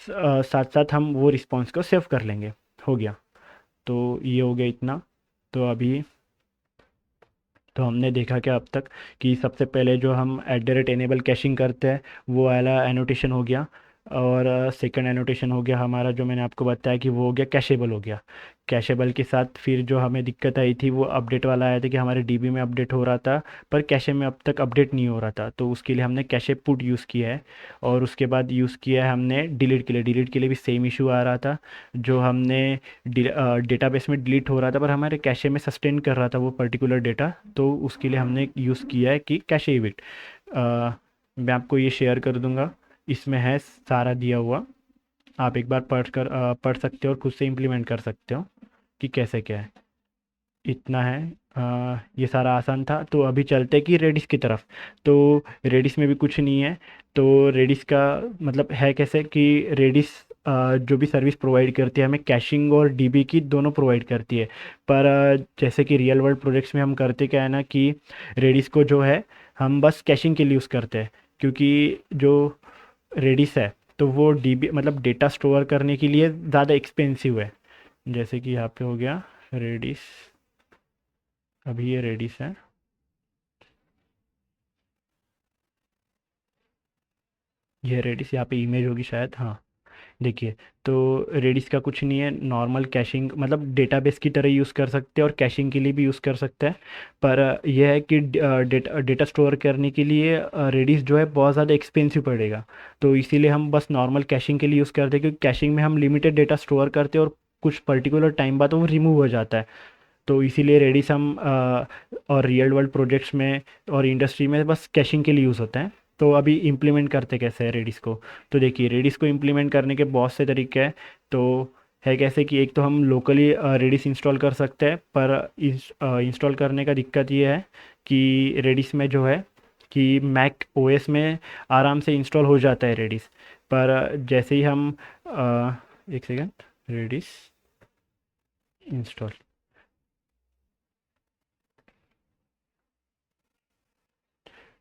साथ साथ हम वो रिस्पॉन्स को सेव कर लेंगे। हो गया। तो ये हो गया इतना। तो अभी तो हमने देखा क्या अब तक कि सबसे पहले जो हम at the rate enable caching करते हैं वो वाला एनोटेशन हो गया, और सेकंड एनोटेशन हो गया हमारा जो मैंने आपको बताया कि वो हो गया कैशेबल हो गया। कैशेबल के साथ फिर जो हमें दिक्कत आई थी वो अपडेट वाला आया था कि हमारे डीबी में अपडेट हो रहा था पर कैशे में अब तक अपडेट नहीं हो रहा था, तो उसके लिए हमने कैशे पुट यूज़ किया है। और उसके बाद यूज़ किया है हमने डिलीट के लिए भी सेम इशू आ रहा था, जो हमने डेटाबेस में डिलीट हो रहा था पर हमारे कैशे में सस्टेन कर रहा था वो पर्टिकुलर डेटा, तो उसके लिए हमने यूज़ किया है कि कैशे इविक्ट। मैं आपको ये शेयर कर दूंगा, इसमें है सारा दिया हुआ, आप एक बार पढ़ सकते हो और खुद से इम्प्लीमेंट कर सकते हो कि कैसे क्या है। इतना है। ये सारा आसान था। तो अभी चलते कि रेडिस की तरफ। तो रेडिस में भी कुछ नहीं है। तो रेडिस का मतलब है कैसे कि रेडिस जो भी सर्विस प्रोवाइड करती है हमें कैशिंग और डीबी की दोनों प्रोवाइड करती है। पर जैसे कि रियल वर्ल्ड प्रोजेक्ट्स में हम करते क्या है ना कि रेडिस को जो है हम बस कैशिंग के लिए यूज़ करते हैं, क्योंकि जो रेडिस है तो वो डीबी मतलब डेटा स्टोर करने के लिए ज़्यादा एक्सपेंसिव है। जैसे कि यहाँ पे हो गया रेडिस, अभी ये रेडिस है। ये रेडिस यहाँ पे इमेज होगी शायद, हाँ। देखिए, तो रेडिस का कुछ नहीं है, नॉर्मल कैशिंग मतलब डेटाबेस की तरह यूज़ कर सकते हैं और कैशिंग के लिए भी यूज़ कर सकते हैं। पर यह है कि डेटा स्टोर करने के लिए रेडिस जो है बहुत ज़्यादा एक्सपेंसिव पड़ेगा। तो इसीलिए हम बस नॉर्मल कैशिंग के लिए यूज़ करते हैं, क्योंकि कैशिंग में हम लिमिटेड डेटा स्टोर करते हैं और कुछ पर्टिकुलर टाइम बाद वो रिमूव हो जाता है। तो इसीलिए रेडिस हम और रियल वर्ल्ड प्रोजेक्ट्स में और इंडस्ट्री में बस कैशिंग के लिए यूज़ होता है। तो अभी इम्प्लीमेंट करते कैसे है रेडिस को। तो देखिए, रेडिस को इम्प्लीमेंट करने के बहुत से तरीके हैं। तो है कैसे कि एक तो हम लोकली रेडिस इंस्टॉल कर सकते हैं, पर इंस्टॉल करने का दिक्कत ये है कि रेडिस में जो है कि मैक ओएस में आराम से इंस्टॉल हो जाता है रेडिस। पर जैसे ही हम एक सेकेंड, रेडिस इंस्टॉल,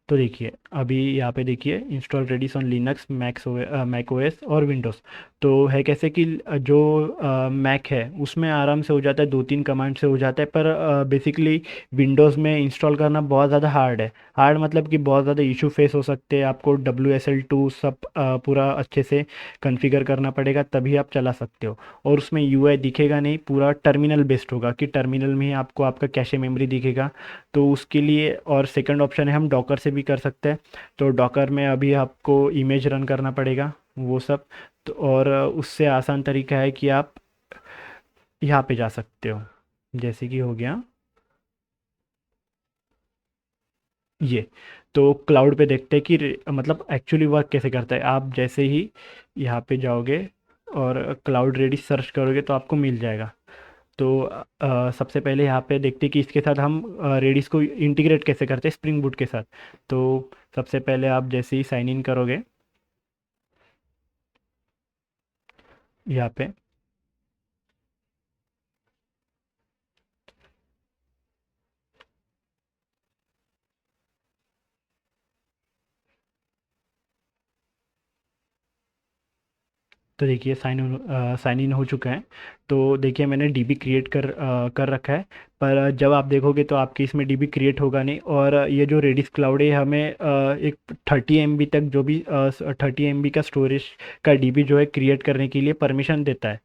तो देखिए अभी यहाँ पे देखिए install Redis on Linux Mac OS और विंडोज़। तो है कैसे कि जो मैक है उसमें आराम से हो जाता है, 2-3 कमांड से हो जाता है, पर बेसिकली विंडोज़ में इंस्टॉल करना बहुत ज़्यादा हार्ड है। हार्ड मतलब कि बहुत ज़्यादा इशू फेस हो सकते हैं, आपको WSL2 सब पूरा अच्छे से कॉन्फ़िगर करना पड़ेगा तभी आप चला सकते हो। और उसमें यूआई दिखेगा नहीं, पूरा टर्मिनल बेस्ड होगा कि टर्मिनल में ही आपको आपका कैशे मेमोरी दिखेगा। तो उसके लिए और सेकंड ऑप्शन है हम डॉकर से भी कर सकते हैं। तो डॉकर में अभी आपको इमेज रन करना पड़ेगा वो सब। तो और उससे आसान तरीका है कि आप यहाँ पे जा सकते हो, जैसे कि हो गया ये तो क्लाउड पे देखते हैं कि मतलब एक्चुअली वर्क कैसे करता है। आप जैसे ही यहाँ पे जाओगे और क्लाउड रेडिस सर्च करोगे तो आपको मिल जाएगा। तो सबसे पहले यहाँ पे देखते हैं कि इसके साथ हम रेडिस को इंटीग्रेट कैसे करते हैं स्प्रिंग बूट के साथ। तो सबसे पहले आप जैसे ही साइन इन करोगे यहाँ पे, तो देखिए साइन इन हो चुका है। तो देखिए मैंने डीबी क्रिएट कर रखा है। पर जब आप देखोगे तो आपके इसमें डीबी क्रिएट होगा नहीं। और ये जो रेडिस क्लाउड है हमें एक 30 MB तक जो भी 30 MB का स्टोरेज का डीबी जो है क्रिएट करने के लिए परमिशन देता है।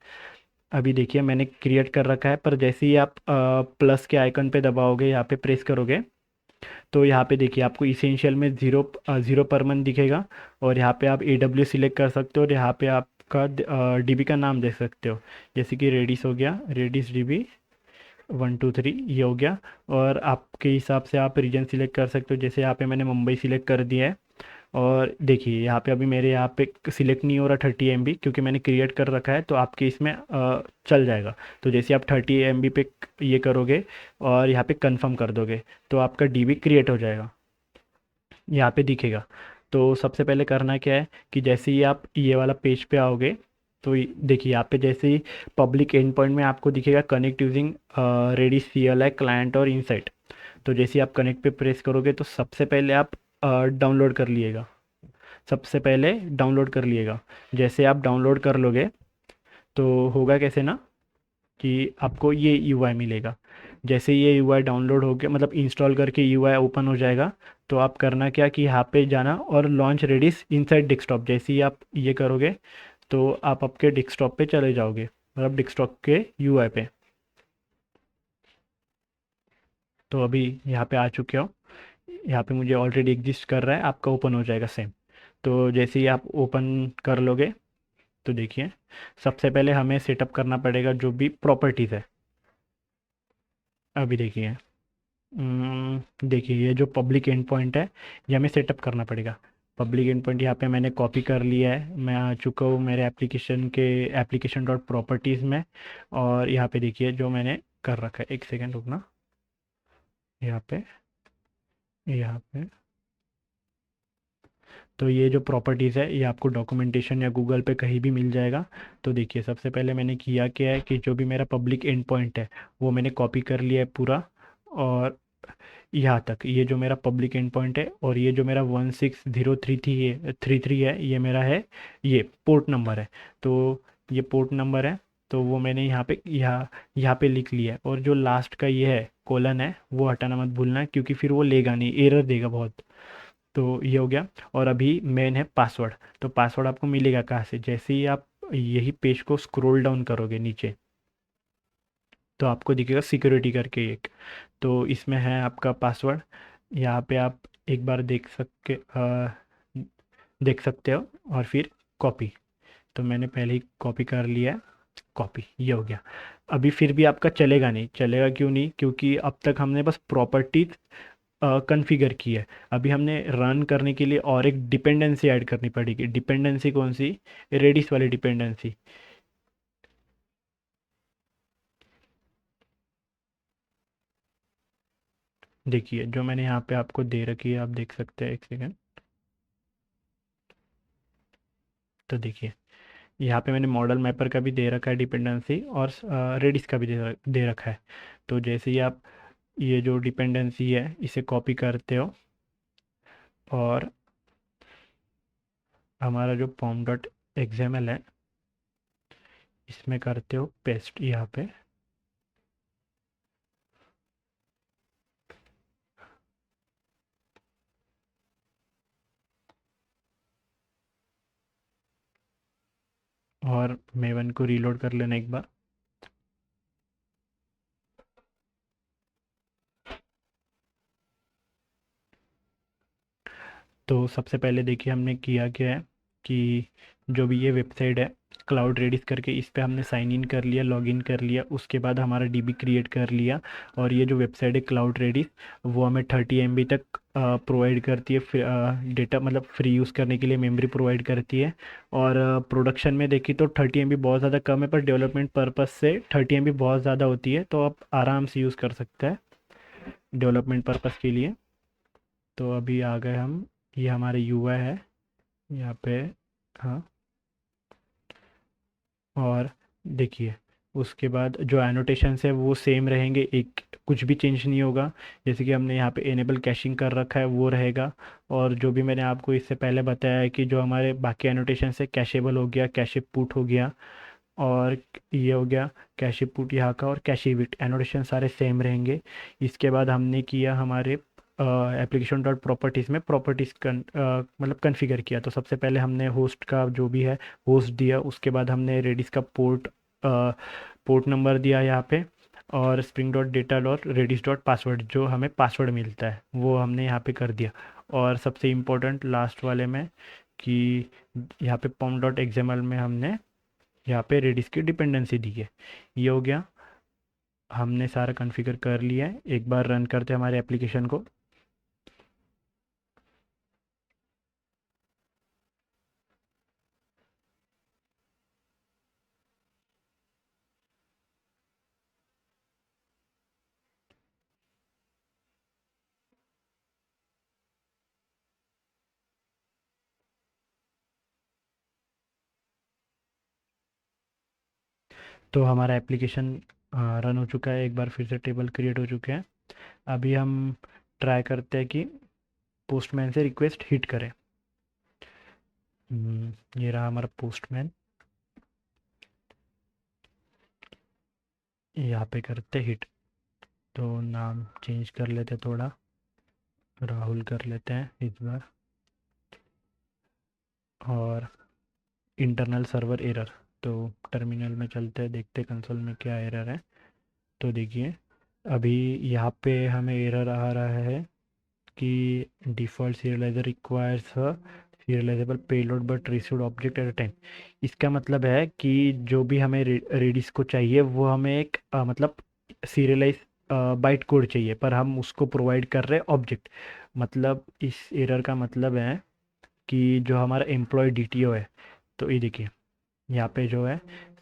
अभी देखिए मैंने क्रिएट कर रखा है। पर जैसे ही आप प्लस के आइकन पे दबाओगे, यहाँ पे प्रेस करोगे, तो यहाँ पे देखिए आपको इसेंशियल में ज़ीरो पर मंथ दिखेगा। और यहाँ पे आप AW सिलेक्ट कर सकते हो और यहाँ पे आपका डीबी का नाम दे सकते हो। जैसे कि रेडिस हो गया, रेडिस DB 1 2 3 ये हो गया। और आपके हिसाब से आप रीजन सिलेक्ट कर सकते हो। जैसे यहाँ पे मैंने मुंबई सिलेक्ट कर दिया है। और देखिए यहाँ पे अभी मेरे यहाँ पे सिलेक्ट नहीं हो रहा 30 MB, क्योंकि मैंने क्रिएट कर रखा है। तो आपके इसमें चल जाएगा। तो जैसे आप 30 MB पे ये करोगे और यहाँ पे कंफर्म कर दोगे तो आपका डीबी क्रिएट हो जाएगा, यहाँ पे दिखेगा। तो सबसे पहले करना क्या है कि जैसे ही आप ये वाला पेज पे आओगे तो देखिए यहाँ पे जैसे ही पब्लिक एंड पॉइंट में आपको दिखेगा connect using Redis CLI client और इनसाइट। तो जैसे ही आप कनेक्ट पे प्रेस करोगे तो सबसे पहले आप डाउनलोड कर लिएगा। सबसे पहले डाउनलोड कर लिएगा। जैसे आप डाउनलोड कर लोगे तो होगा कैसे ना कि आपको ये यूआई मिलेगा। जैसे ये यूआई डाउनलोड हो गया, मतलब इंस्टॉल करके यूआई ओपन हो जाएगा, तो आप करना क्या कि यहाँ पे जाना और लॉन्च रेडिस इनसाइड डेस्कटॉप। जैसे ही आप ये करोगे तो आप आपके डेस्कटॉप पे चले जाओगे, मतलब डेस्कटॉप के यूआई पे। तो अभी यहाँ पे आ चुके हो। यहाँ पे मुझे ऑलरेडी एग्जिस्ट कर रहा है, आपका ओपन हो जाएगा सेम। तो जैसे ही आप ओपन कर लोगे तो देखिए सबसे पहले हमें सेटअप करना पड़ेगा जो भी प्रॉपर्टीज़ है। अभी देखिए देखिए ये जो पब्लिक एंड पॉइंट है ये हमें सेटअप करना पड़ेगा। पब्लिक एंड पॉइंट यहाँ पे मैंने कॉपी कर लिया है। मैं आ चुका हूँ मेरे एप्लीकेशन के एप्लीकेशन डॉट प्रॉपर्टीज़ में। और यहाँ पे देखिए जो मैंने कर रखा है, एक सेकेंड रुकना। यहाँ पे, यहाँ पे, तो ये जो प्रॉपर्टीज़ है ये आपको डॉक्यूमेंटेशन या गूगल पे कहीं भी मिल जाएगा। तो देखिए सबसे पहले मैंने किया क्या है कि जो भी मेरा पब्लिक एंड पॉइंट है वो मैंने कॉपी कर लिया है पूरा। और यहाँ तक ये जो मेरा पब्लिक एंड पॉइंट है और ये जो मेरा 1603 है ये मेरा है, ये पोर्ट नंबर है। तो ये पोर्ट नंबर है। तो वो मैंने यहाँ पे लिख लिया है। और जो लास्ट का ये है कोलन है वो हटाना मत भूलना, क्योंकि फिर वो लेगा नहीं, एरर देगा बहुत। तो ये हो गया। और अभी मेन है पासवर्ड। तो पासवर्ड आपको मिलेगा कहाँ से? जैसे ही आप यही पेज को स्क्रॉल डाउन करोगे नीचे तो आपको दिखेगा सिक्योरिटी करके एक। तो इसमें है आपका पासवर्ड। यहाँ पे आप एक बार देख सकते हो। और फिर कॉपी, तो मैंने पहले ही कॉपी कर लिया है। कॉपी ये हो गया। अभी फिर भी आपका चलेगा नहीं। चलेगा क्यों नहीं? क्योंकि अब तक हमने बस प्रॉपर्टीज कॉन्फ़िगर की है। अभी हमने रन करने के लिए और एक डिपेंडेंसी ऐड करनी पड़ेगी। डिपेंडेंसी कौन सी? रेडिस वाली डिपेंडेंसी। देखिए जो मैंने यहाँ पे आपको दे रखी है, आप देख सकते हैं, एक सेकेंड। तो देखिए यहाँ पे मैंने मॉडल मैपर का भी दे रखा है डिपेंडेंसी, और रेडिस का भी दे रखा है। तो जैसे ही आप ये जो डिपेंडेंसी है इसे कॉपी करते हो और हमारा जो पॉम डॉट एक्सएमएल है इसमें करते हो पेस्ट यहाँ पे। और मेवन को रीलोड कर लेना एक बार। तो सबसे पहले देखिए हमने किया क्या है कि जो भी ये वेबसाइट है क्लाउड रेडिस करके इस पे हमने साइन इन कर लिया, लॉगिन कर लिया, उसके बाद हमारा डीबी क्रिएट कर लिया। और ये जो वेबसाइट है क्लाउड रेडिस, वो हमें 30 MB तक प्रोवाइड करती है, डेटा मतलब फ्री यूज़ करने के लिए मेमोरी प्रोवाइड करती है। और प्रोडक्शन में देखिए तो 30 MB बहुत ज़्यादा कम है, पर डेवलपमेंट पर्पस से 30 MB बहुत ज़्यादा होती है, तो आप आराम से यूज़ कर सकते हैं डेवलपमेंट पर्पस के लिए। तो अभी आ गए हम, ये हमारे यूआई है यहाँ पे। हाँ, और देखिए उसके बाद जो एनोटेशंस है वो सेम रहेंगे, एक कुछ भी चेंज नहीं होगा। जैसे कि हमने यहाँ पे एनेबल कैशिंग कर रखा है वो रहेगा। और जो भी मैंने आपको इससे पहले बताया है कि जो हमारे बाकी एनोटेशंस है, कैशेबल हो गया, कैशे पुट हो गया, और ये हो गया कैशे पुट यहाँ का, और कैशे बिट एनोटेशन सारे सेम रहेंगे। इसके बाद हमने किया हमारे एप्लीकेशन डॉट प्रॉपर्टीज़ में प्रॉपर्टीज़ मतलब कन्फिगर किया। तो सबसे पहले हमने होस्ट का जो भी है होस्ट दिया, उसके बाद हमने रेडिस का पोर्ट नंबर दिया यहाँ पे, और Spring dot data dot Redis dot password जो हमें पासवर्ड मिलता है वो हमने यहाँ पे कर दिया। और सबसे इम्पोर्टेंट लास्ट वाले में कि यहाँ पे पॉम डॉट एक्सएमएल में हमने यहाँ पे रेडिस की डिपेंडेंसी दी है। ये हो गया, हमने सारा कॉन्फ़िगर कर लिया है। एक बार रन करते हैं हमारे एप्लीकेशन को। तो हमारा एप्लीकेशन रन हो चुका है, एक बार फिर से टेबल क्रिएट हो चुके हैं। अभी हम ट्राई करते हैं कि पोस्टमैन से रिक्वेस्ट हिट करें। ये रहा हमारा पोस्टमैन, यहाँ पे करते हिट। तो नाम चेंज कर लेते थोड़ा, राहुल कर लेते हैं इस बार। और इंटरनल सर्वर एरर, तो टर्मिनल में चलते हैं, देखते कंसोल में क्या एरर है। तो देखिए अभी यहाँ पे हमें एरर आ रहा है कि default serialiser requires serialisable payload but received object at a time. इसका मतलब है कि जो भी हमें रेडिस को चाहिए वो हमें एक मतलब सीरियलाइज बाइट कोड चाहिए, पर हम उसको प्रोवाइड कर रहे हैं ऑब्जेक्ट। मतलब इस एरर का मतलब है कि जो हमारा एम्प्लॉय डीटीओ है, तो ये देखिए यहाँ पे जो है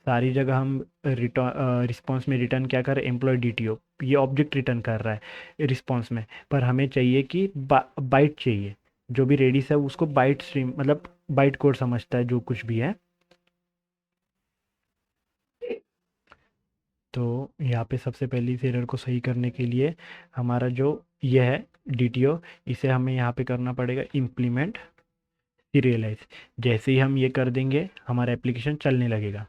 सारी जगह हम रिटर्न रिस्पॉन्स में रिटर्न क्या कर रहे हैं, एम्प्लॉय डीटीओ, ये ऑब्जेक्ट रिटर्न कर रहा है रिस्पॉन्स में। पर हमें चाहिए कि बाइट चाहिए, जो भी रेडिस है उसको बाइट स्ट्रीम मतलब बाइट कोड समझता है जो कुछ भी है। तो यहाँ पे सबसे पहले इस एरर को सही करने के लिए हमारा जो ये है डीटीओ, इसे हमें यहाँ पे करना पड़ेगा इम्प्लीमेंट सीरियलाइज। जैसे ही हम ये कर देंगे हमारा एप्लीकेशन चलने लगेगा।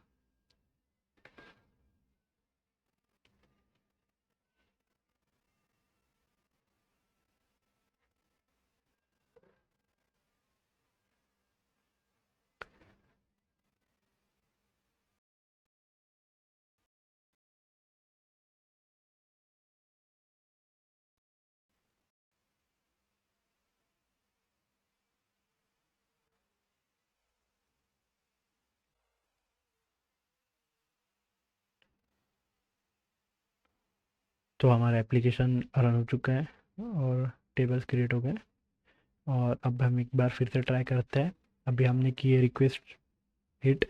तो हमारा एप्लीकेशन रन हो चुका है और टेबल्स क्रिएट हो गए। और अब हम एक बार फिर से ट्राई करते हैं। अभी हमने की है रिक्वेस्ट हिट,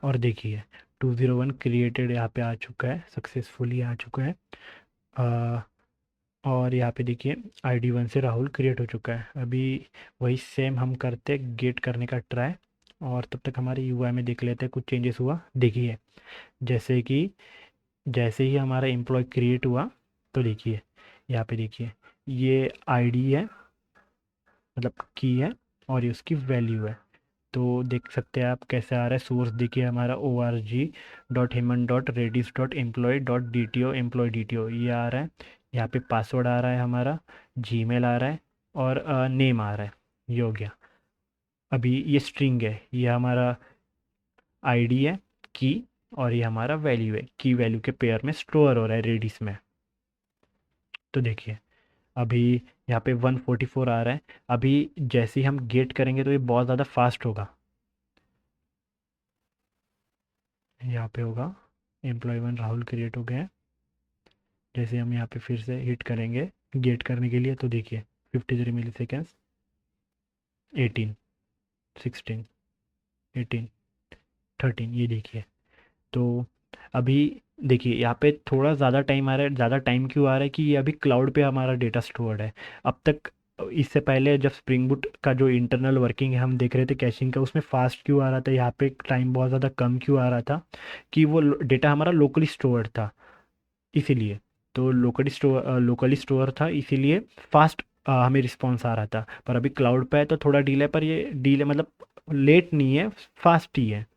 और देखिए 201 क्रिएटेड यहाँ पे आ चुका है, सक्सेसफुली आ चुका है। आ, और यहाँ पे देखिए ID 1 से राहुल क्रिएट हो चुका है। अभी वही सेम हम करते गेट करने का ट्राई, और तब तक हमारे यूआई में देख लेते हैं कुछ चेंजेस हुआ। देखिए जैसे कि जैसे ही हमारा एम्प्लॉय क्रिएट हुआ, तो देखिए यहाँ पे देखिए ये आईडी है, मतलब की है, और ये उसकी वैल्यू है। तो देख सकते हैं आप कैसे आ रहा है सोर्स, देखिए हमारा org.heman.redis.employee.dto एम्प्लॉय डीटीओ ये आ रहा है। यहाँ पे पासवर्ड आ रहा है हमारा, जीमेल आ रहा है, और नेम आ रहा है। ये हो गया। अभी ये स्ट्रिंग है, ये हमारा आईडी है की, और ये हमारा वैल्यू है, की वैल्यू के पेयर में स्टोर हो रहा है रेडिस में। तो देखिए अभी यहाँ पे 144 आ रहा है। अभी जैसे ही हम गेट करेंगे तो ये बहुत ज़्यादा फास्ट होगा। यहाँ पे होगा एम्प्लॉय 1 राहुल क्रिएट हो गए हैं। जैसे हम यहाँ पे फिर से हिट करेंगे गेट करने के लिए, तो देखिए 53 मिली सेकेंड्स, 18, 16, 18, 13, ये देखिए। तो अभी देखिए यहाँ पे थोड़ा ज़्यादा टाइम आ रहा है। ज़्यादा टाइम क्यों आ रहा है कि ये अभी क्लाउड पे हमारा डेटा स्टोर्ड है। अब तक इससे पहले जब स्प्रिंग बूट का जो इंटरनल वर्किंग है हम देख रहे थे कैशिंग का, उसमें फास्ट क्यों आ रहा था, यहाँ पे टाइम बहुत ज़्यादा कम क्यों आ रहा था, कि वो डेटा हमारा लोकली स्टोर्ड था इसीलिए। तो लोकली स्टोर था इसीलिए फास्ट हमें रिस्पॉन्स आ रहा था। पर अभी क्लाउड पे है तो थोड़ा डिले, पर ये डिले मतलब लेट नहीं है, फास्ट ही है।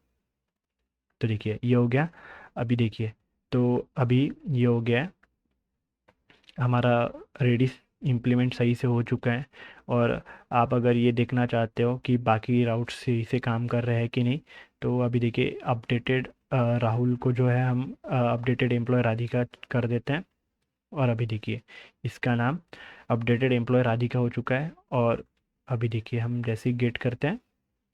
तो देखिए ये हो गया। अभी देखिए, तो अभी ये हो गया है हमारा रेडिस इम्प्लीमेंट सही से हो चुका है। और आप अगर ये देखना चाहते हो कि बाकी राउट्स सही से काम कर रहे हैं कि नहीं, तो अभी देखिए अपडेटेड राहुल को जो है हम अपडेटेड एम्प्लॉय राधिका कर देते हैं। और अभी देखिए इसका नाम अपडेटेड एम्प्लॉय राधिका हो चुका है। और अभी देखिए हम जैसे ही गेट करते हैं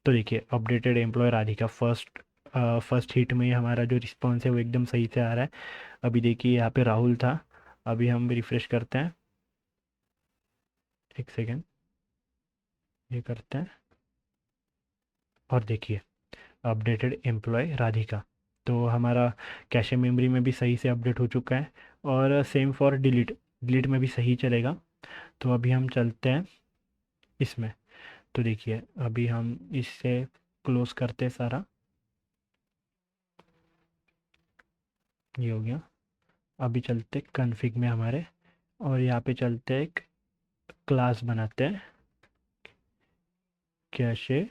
तो देखिए updated employee Radhika first hit में ही हमारा जो रिस्पॉन्स है वो एकदम सही से आ रहा है। अभी देखिए यहाँ पे राहुल था। अभी हम रिफ्रेश करते हैं, एक सेकेंड, ये करते हैं और देखिए अपडेटेड एम्प्लॉय राधिका। तो हमारा कैशे मेमोरी में भी सही से अपडेट हो चुका है। और सेम फॉर डिलीट, डिलीट में भी सही चलेगा। तो अभी हम चलते हैं इसमें। तो देखिए अभी हम इससे क्लोज करते हैं सारा, ये हो गया। अभी चलते कॉन्फ़िग में हमारे, और यहाँ पे चलते एक क्लास बनाते हैं कैशे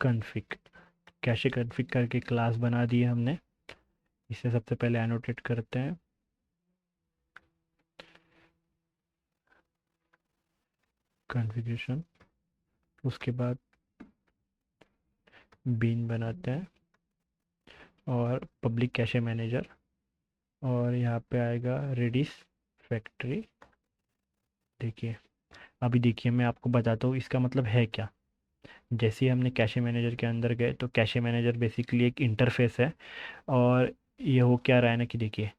कॉन्फ़िग। कैशे कॉन्फ़िग करके क्लास बना दिए हमने। इसे सबसे पहले एनोटेट करते हैं, कॉन्फ़िगरेशन, उसके बाद बीन बनाते हैं और पब्लिक कैशे मैनेजर, और यहाँ पे आएगा रेडिस फैक्ट्री। देखिए अभी देखिए मैं आपको बताता हूँ इसका मतलब है क्या। जैसे ही हमने कैशे मैनेजर के अंदर गए तो कैशे मैनेजर बेसिकली एक इंटरफेस है। और ये हो क्या रहा है ना कि देखिए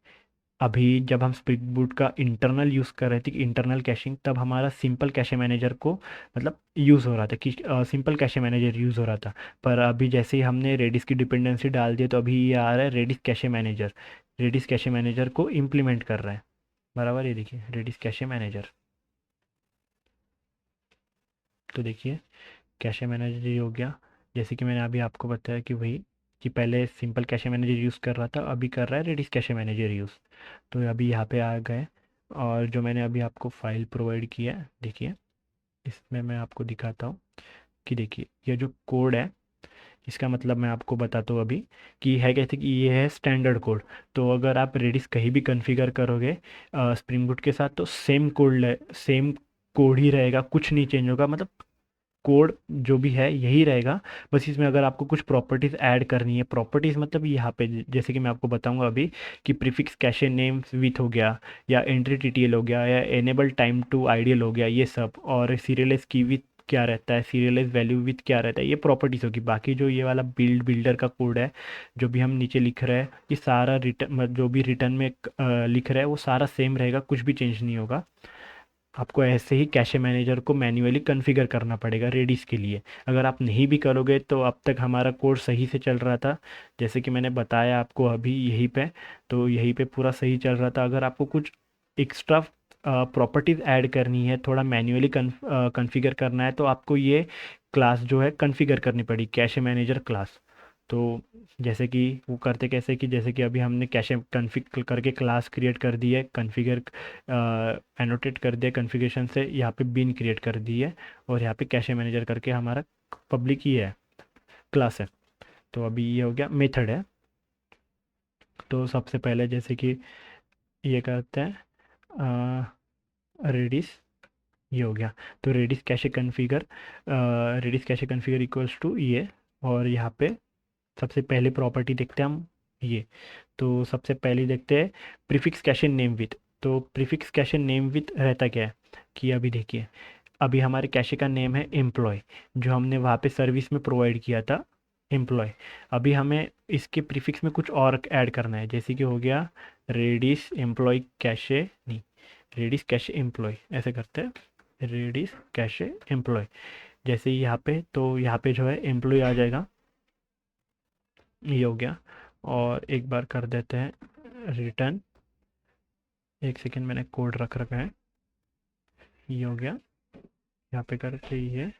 अभी जब हम स्प्रिंग बूट का इंटरनल यूज़ कर रहे थे, इंटरनल कैशिंग, तब हमारा सिंपल कैशे मैनेजर को मतलब यूज़ हो रहा था कि सिंपल कैशे मैनेजर यूज़ हो रहा था। पर अभी जैसे ही हमने रेडिस की डिपेंडेंसी डाल दी तो अभी ये आ रहा है Redis cache manager. Redis cache manager को इम्प्लीमेंट कर रहा है, बराबर। ये देखिए रेडिस कैशे मैनेजर। तो देखिए कैशे मैनेजर ये हो गया। जैसे कि मैंने अभी आपको बताया कि वही, कि पहले सिंपल कैशे मैनेजर यूज़ कर रहा था, अभी कर रहा है रेडिस कैशे मैनेजर यूज़। तो अभी यहाँ पे आ गए। और जो मैंने अभी आपको फाइल प्रोवाइड किया है देखिए, इसमें मैं आपको दिखाता हूँ कि देखिए ये जो कोड है इसका मतलब मैं आपको बताता हूँ अभी कि है कैसे, कि ये है स्टैंडर्ड कोड। तो अगर आप रेडिस कहीं भी कॉन्फ़िगर करोगे स्प्रिंग बूट के साथ, तो सेम कोड ही रहेगा, कुछ नहीं चेंज होगा। मतलब कोड जो भी है यही रहेगा। बस इसमें अगर आपको कुछ प्रॉपर्टीज़ ऐड करनी है, प्रॉपर्टीज़ मतलब यहाँ पे जैसे कि मैं आपको बताऊंगा अभी, कि प्रीफिक्स कैशे नेम्स विथ हो गया, या एंट्री टीटीएल हो गया, या एनेबल टाइम टू आइडियल हो गया, ये सब। और सीरियलाइज की विथ क्या रहता है, सीरियलाइज वैल्यू विथ क्या रहता है, ये प्रॉपर्टीज़ होगी। बाकी जो ये वाला बिल्डर का कोड है जो भी हम नीचे लिख रहे हैं, ये सारा रिटर्न जो भी रिटर्न में लिख रहा है वो सारा सेम रहेगा, कुछ भी चेंज नहीं होगा। आपको ऐसे ही कैशे मैनेजर को मैन्युअली कॉन्फ़िगर करना पड़ेगा रेडिस के लिए। अगर आप नहीं भी करोगे तो अब तक हमारा कोड सही से चल रहा था, जैसे कि मैंने बताया आपको अभी यहीं पे। तो यहीं पे पूरा सही चल रहा था। अगर आपको कुछ एक्स्ट्रा प्रॉपर्टीज़ ऐड करनी है, थोड़ा मैन्युअली कॉन्फ़िगर करना है, तो आपको ये क्लास जो है कॉन्फ़िगर करनी पड़ी, कैशे मैनेजर क्लास। तो जैसे कि वो करते कैसे, कि जैसे कि अभी हमने कैशे कॉन्फ़िग करके क्लास क्रिएट कर दी है, कॉन्फ़िगर एनोटेट कर दिया कॉन्फ़िगरेशन से, यहाँ पे बीन क्रिएट कर दी है। और यहाँ पे कैशे मैनेजर करके हमारा पब्लिक ही है, क्लास है। तो अभी ये हो गया मेथड है। तो सबसे पहले जैसे कि ये करते हैं रेडिस, ये हो गया। तो Redis cache configure equals to ये। और यहाँ पे सबसे पहले प्रॉपर्टी देखते हैं हम ये। तो सबसे पहले देखते हैं प्रीफिक्स कैशन नेम विथ। तो प्रीफिक्स कैशन नेम विथ रहता क्या है, कि अभी देखिए अभी हमारे कैशे का नेम है एम्प्लॉय, जो हमने वहाँ पे सर्विस में प्रोवाइड किया था। एम्प्लॉय। अभी हमें इसके प्रीफिक्स में कुछ और ऐड करना है, जैसे कि हो गया रेडिस एम्प्लॉय कैशे, नहीं, रेडिस कैशे एम्प्लॉय, ऐसे करते हैं, रेडिस कैशे एम्प्लॉय। जैसे ही यहाँ पे, तो यहाँ पे जो है एम्प्लॉय आ जाएगा, ये हो गया। और एक बार कर देते हैं रिटर्न, एक सेकेंड, मैंने कोड रख रखा है, ये हो गया। यहाँ पे करते ही है,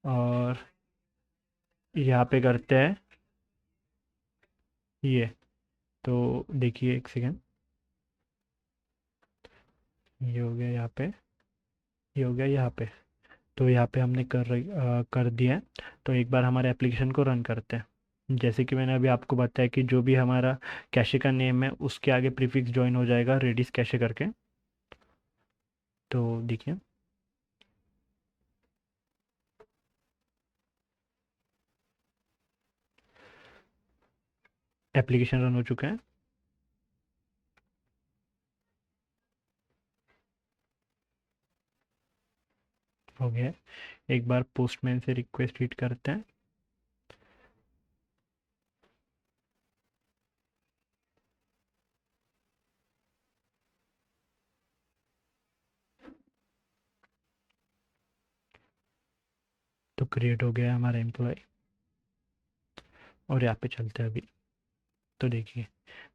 और यहाँ पे करते हैं ये। तो देखिए एक सेकेंड, ये हो गया यहाँ पे, ये हो गया यहाँ पे। तो यहाँ पे हमने कर दिया है। तो एक बार हमारे एप्लीकेशन को रन करते हैं। जैसे कि मैंने अभी आपको बताया कि जो भी हमारा कैशे का नेम है उसके आगे प्रीफिक्स ज्वाइन हो जाएगा रेडिस कैशे करके। तो देखिए, एप्लीकेशन रन हो चुका है, हो गया है। एक बार पोस्टमैन से रिक्वेस्ट रीड करते हैं। तो क्रिएट हो गया है हमारा एम्प्लॉय, और यहाँ पे चलते हैं अभी। तो देखिए,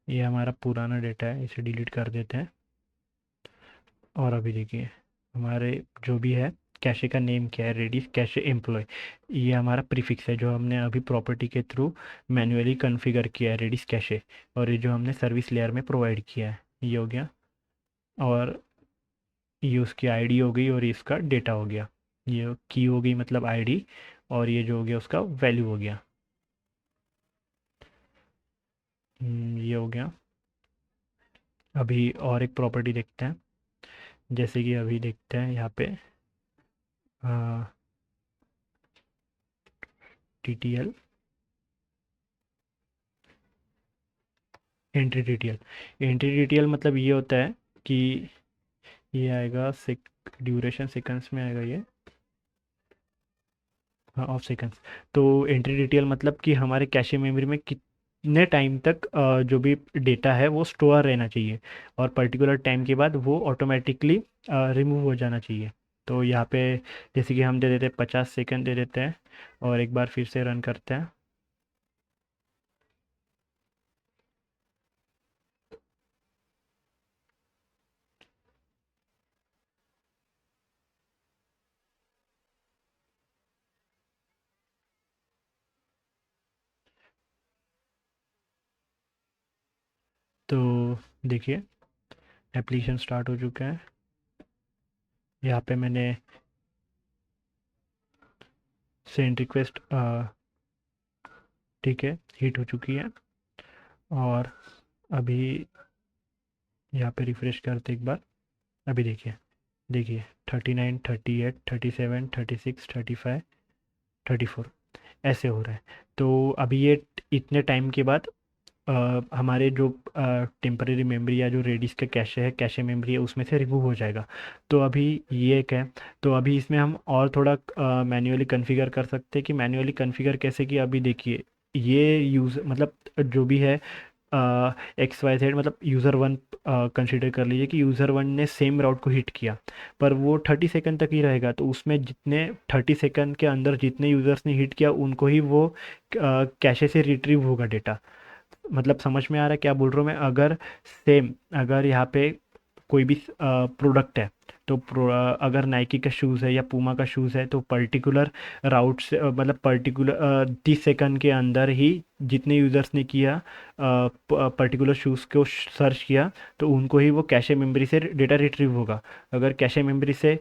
ये हमारा पुराना डेटा है, इसे डिलीट कर देते हैं। और अभी देखिए, हमारे जो भी है कैशे का नेम क्या है, रेडिस कैशे एम्प्लॉय, ये हमारा प्रीफिक्स है जो हमने अभी प्रॉपर्टी के थ्रू मैन्युअली कॉन्फ़िगर किया है, रेडिस कैशे। और ये जो हमने सर्विस लेयर में प्रोवाइड किया है, ये हो गया। और ये उसकी आईडी हो गई, और इसका डेटा हो गया, ये की हो गई मतलब आईडी, और ये जो हो गया उसका वैल्यू हो गया। ये हो गया। अभी और एक प्रॉपर्टी देखते हैं, जैसे कि अभी देखते हैं यहाँ पे TTL entry detail. Entry detail मतलब ये होता है कि ये आएगा ड्यूरेशन सेकंड्स में आएगा ये, हाँ, ऑफ सेकंड्स। तो एंट्री डिटेल मतलब कि हमारे कैशे मेमोरी में कितने टाइम तक जो भी डेटा है वो स्टोर रहना चाहिए, और पर्टिकुलर टाइम के बाद वो ऑटोमेटिकली रिमूव हो जाना चाहिए। तो यहाँ पे जैसे कि हम दे देते हैं 50 सेकंड दे देते हैं, और एक बार फिर से रन करते हैं। तो देखिए, एप्लीकेशन स्टार्ट हो चुका है। यहाँ पे मैंने सेंड रिक्वेस्ट, ठीक है, हिट हो चुकी है। और अभी यहाँ पे रिफ्रेश करते एक बार। अभी देखिए, देखिए 39, 38, 37, 36, 35, 34 ऐसे हो रहा है। तो अभी ये इतने टाइम के बाद हमारे जो टेम्परेरी मेमोरी या जो रेडिस का कैशे है, कैशे मेमोरी है, उसमें से रिमूव हो जाएगा। तो अभी ये एक है। तो अभी इसमें हम और थोड़ा मैन्युअली कॉन्फ़िगर कर सकते हैं। कि मैन्युअली कॉन्फ़िगर कैसे, कि अभी देखिए, ये यूज़ मतलब जो भी है XYZ, मतलब यूज़र वन कंसिडर कर लीजिए कि यूज़र वन ने सेम राउट को हिट किया, पर वो 30 सेकंड तक ही रहेगा। तो उसमें जितने 30 सेकंड के अंदर जितने यूज़र्स ने हिट किया उनको ही वो कैशे से रिट्रीव होगा डेटा। मतलब समझ में आ रहा है क्या बोल रहा हूँ मैं? अगर सेम, अगर यहाँ पे कोई भी प्रोडक्ट है, तो अगर नाइकी का शूज़ है या पूमा का शूज़ है, तो पर्टिकुलर राउट से मतलब पर्टिकुलर 30 सेकंड के अंदर ही जितने यूज़र्स ने किया पर्टिकुलर शूज़ को सर्च किया, तो उनको ही वो कैशे मेमोरी से डेटा रिट्रीव होगा। अगर कैशे मेमोरी से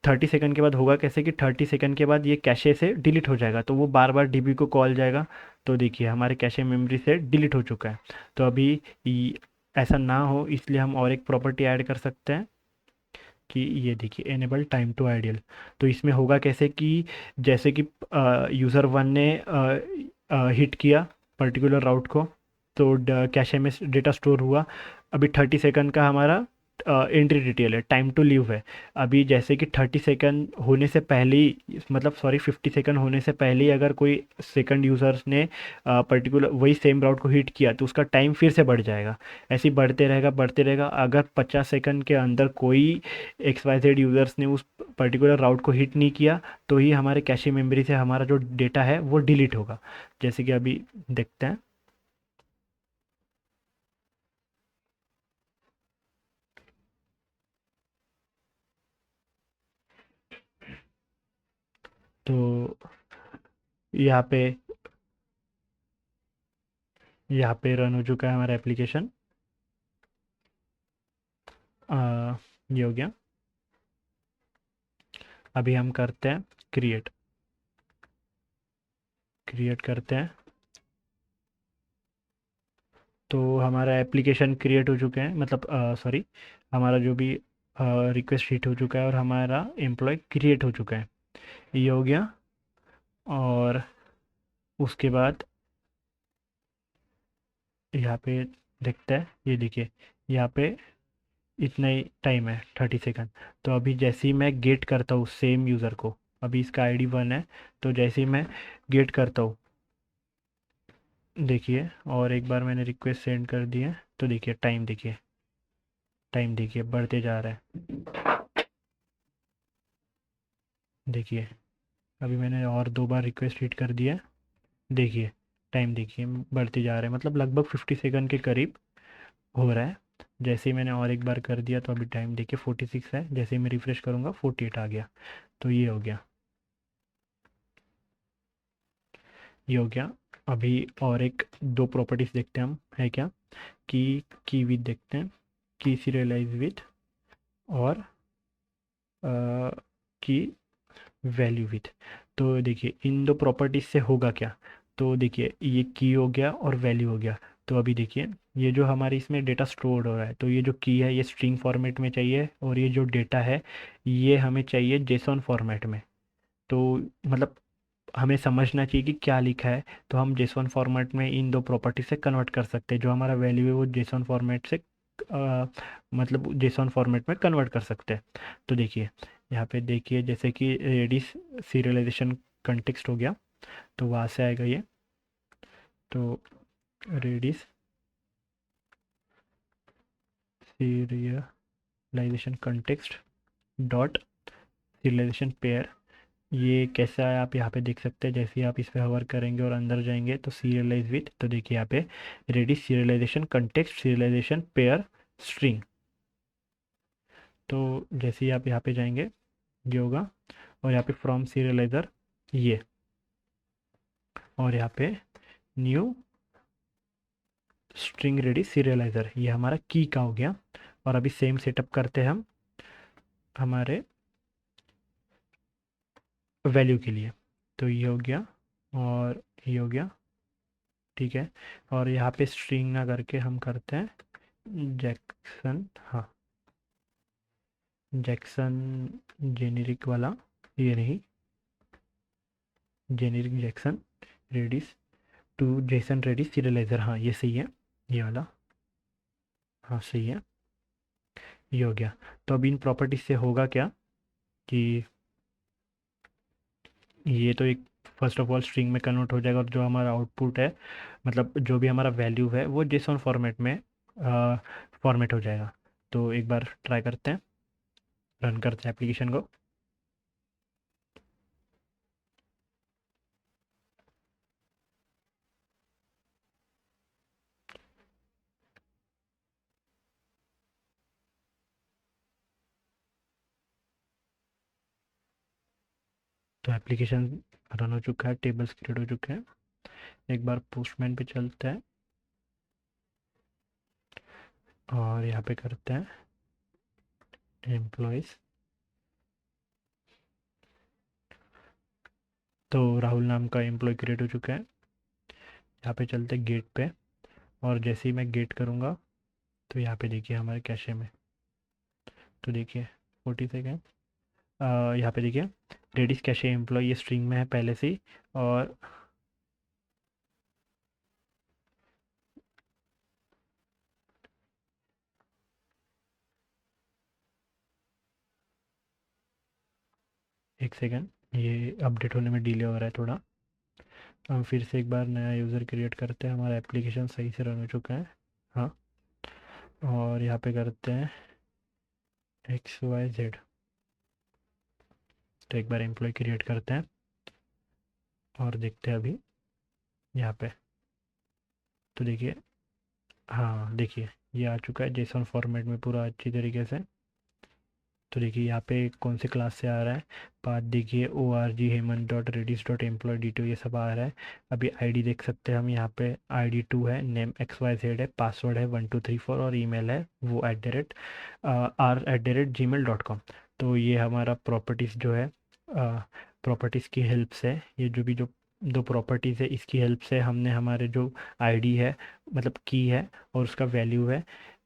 30 सेकंड के बाद होगा कैसे, कि 30 सेकंड के बाद ये कैशे से डिलीट हो जाएगा, तो वो बार बार डीबी को कॉल जाएगा। तो देखिए, हमारे कैशे मेमोरी से डिलीट हो चुका है। तो अभी ऐसा ना हो इसलिए हम और एक प्रॉपर्टी ऐड कर सकते हैं, कि ये देखिए, एनेबल टाइम टू आइडियल। तो इसमें होगा कैसे, कि जैसे कि यूज़र वन ने हिट किया पर्टिकुलर राउट को, तो कैशे में डेटा स्टोर हुआ। अभी 30 सेकंड का हमारा एंट्री डिटेल है, टाइम टू लीव है। अभी जैसे कि 30 सेकंड होने से पहले ही, मतलब सॉरी 50 सेकंड होने से पहले ही अगर कोई सेकंड यूज़र्स ने पर्टिकुलर वही सेम राउट को हिट किया तो उसका टाइम फिर से बढ़ जाएगा। ऐसे ही बढ़ते रहेगा बढ़ते रहेगा। अगर 50 सेकंड के अंदर कोई XYZ यूज़र्स ने उस पर्टिकुलर राउट को हिट नहीं किया तो ही हमारे कैशे मेमोरी से हमारा जो डेटा है वो डिलीट होगा। जैसे कि अभी देखते हैं। तो यहाँ पे यहाँ पे रन हो चुका है हमारा एप्लीकेशन। ये हो गया। अभी हम करते हैं क्रिएट। क्रिएट करते हैं तो हमारा एप्लीकेशन क्रिएट हो चुके हैं, मतलब सॉरी, हमारा जो भी रिक्वेस्ट हिट हो चुका है और हमारा एम्प्लॉय क्रिएट हो चुका है। ये हो गया। और उसके बाद यहाँ पे देखते हैं, ये देखिए यहाँ पे इतना ही टाइम है 30 सेकंड। तो अभी जैसे ही मैं गेट करता हूँ सेम यूज़र को, अभी इसका आईडी 1 है, तो जैसे ही मैं गेट करता हूँ देखिए, और एक बार मैंने रिक्वेस्ट सेंड कर दी है तो देखिए टाइम, देखिए टाइम देखिए बढ़ते जा रहा है। देखिए अभी मैंने और 2 बार रिक्वेस्ट हिट कर दिया है, देखिए टाइम देखिए बढ़ते जा रहा है, मतलब लगभग 50 सेकंड के करीब हो रहा है। जैसे ही मैंने और एक बार कर दिया तो अभी टाइम देखिए 46 है, जैसे ही मैं रिफ्रेश करूँगा 48 आ गया। तो ये हो गया, ये हो गया। अभी और एक दो प्रॉपर्टीज देखते हैं हम, है क्या, की विथ देखते हैं, की सीरियलाइज विथ, और की वैल्यू विथ। तो देखिए इन दो प्रॉपर्टीज से होगा क्या, तो देखिए ये की हो गया और वैल्यू हो गया। तो अभी देखिए ये जो हमारे इसमें डेटा स्टोर हो रहा है, तो ये जो की है ये स्ट्रिंग फॉर्मेट में चाहिए और ये जो डेटा है ये हमें चाहिए जेसॉन फॉर्मेट में। तो मतलब हमें समझना चाहिए कि क्या लिखा है, तो हम जेसॉन फॉर्मेट में इन दो प्रॉपर्टी से कन्वर्ट कर सकते हैं। जो हमारा वैल्यू है वो जेसॉन फॉर्मेट से मतलब जेसॉन फॉर्मेट में कन्वर्ट कर सकते हैं। तो देखिए यहाँ पे देखिए जैसे कि रेडिस सीरियलाइजेशन कंटेक्स्ट हो गया, तो वहाँ से आएगा ये। तो Redis serialization context dot serialization pair, ये कैसा है आप यहाँ पे देख सकते हैं। जैसे ही आप इस पे हवर करेंगे और अंदर जाएंगे तो सीरियलाइज विथ, तो देखिए यहाँ पे ready serialisation context serialisation pair string. तो जैसे ही आप यहाँ पे जाएंगे ये होगा, और यहाँ पे फ्रॉम सीरियलाइजर ये, और यहाँ पे न्यू स्ट्रिंग रेडी सीरियलाइजर, ये हमारा की का हो गया। और अभी सेम सेटअप करते हैं हम हमारे वैल्यू के लिए। तो ये हो गया और ये हो गया, ठीक है। और यहाँ पे स्ट्रिंग ना करके हम करते हैं जैक्सन, हाँ जैक्सन जेनेरिक वाला, ये नहीं, generic Jackson Redis to JSON Redis serializer, हाँ ये सही है, ये वाला, हाँ सही है। ये हो गया। तो अब इन प्रॉपर्टीज से होगा क्या कि ये तो एक फर्स्ट ऑफ ऑल स्ट्रिंग में कन्वर्ट हो जाएगा, और जो हमारा आउटपुट है, मतलब जो भी हमारा वैल्यू है वो जेसन फॉर्मेट में फॉर्मेट हो जाएगा। तो एक बार ट्राई करते हैं, रन करते हैं एप्लीकेशन को। तो एप्लीकेशन रन हो चुका है, टेबल्स क्रिएट हो चुके हैं। एक बार पोस्टमैन पे चलते हैं और यहाँ पे करते हैं एम्प्लॉयज़। तो राहुल नाम का एम्प्लॉय क्रिएट हो चुका है। यहाँ पे चलते हैं गेट पे, और जैसे ही मैं गेट करूँगा तो यहाँ पे देखिए हमारे कैशे में, तो देखिए 40 सेकेंड, यहाँ पे देखिए रेडिस कैशे एम्प्लॉय, ये स्ट्रिंग में है पहले से ही। और एक सेकंड, ये अपडेट होने में डिले हो रहा है थोड़ा। हम फिर से एक बार नया यूज़र क्रिएट करते हैं, हमारा एप्लीकेशन सही से रन हो चुका है। हाँ, और यहाँ पे करते हैं XYZ। तो एक बार एम्प्लॉय क्रिएट करते हैं और देखते हैं अभी यहाँ पे। तो देखिए, हाँ देखिए, ये आ चुका है जेसन फॉर्मेट में पूरा अच्छी तरीके से। तो देखिए यहाँ पे कौन से क्लास से आ रहा है। पाथ देखिए org हेमंत.redis.employee डिटेल ये सब आ रहा है। अभी आईडी देख सकते हैं हम, यहाँ पे ID 2 है, नेम XYZ है, पासवर्ड है 1234 और ईमेल है वो r@gmail.com। तो ये हमारा प्रॉपर्टीज़ जो है, प्रॉपर्टीज़ की हेल्प से, ये जो भी जो दो प्रॉपर्टीज़ है इसकी हेल्प से हमने हमारे जो आईडी है, मतलब की है, और उसका वैल्यू है,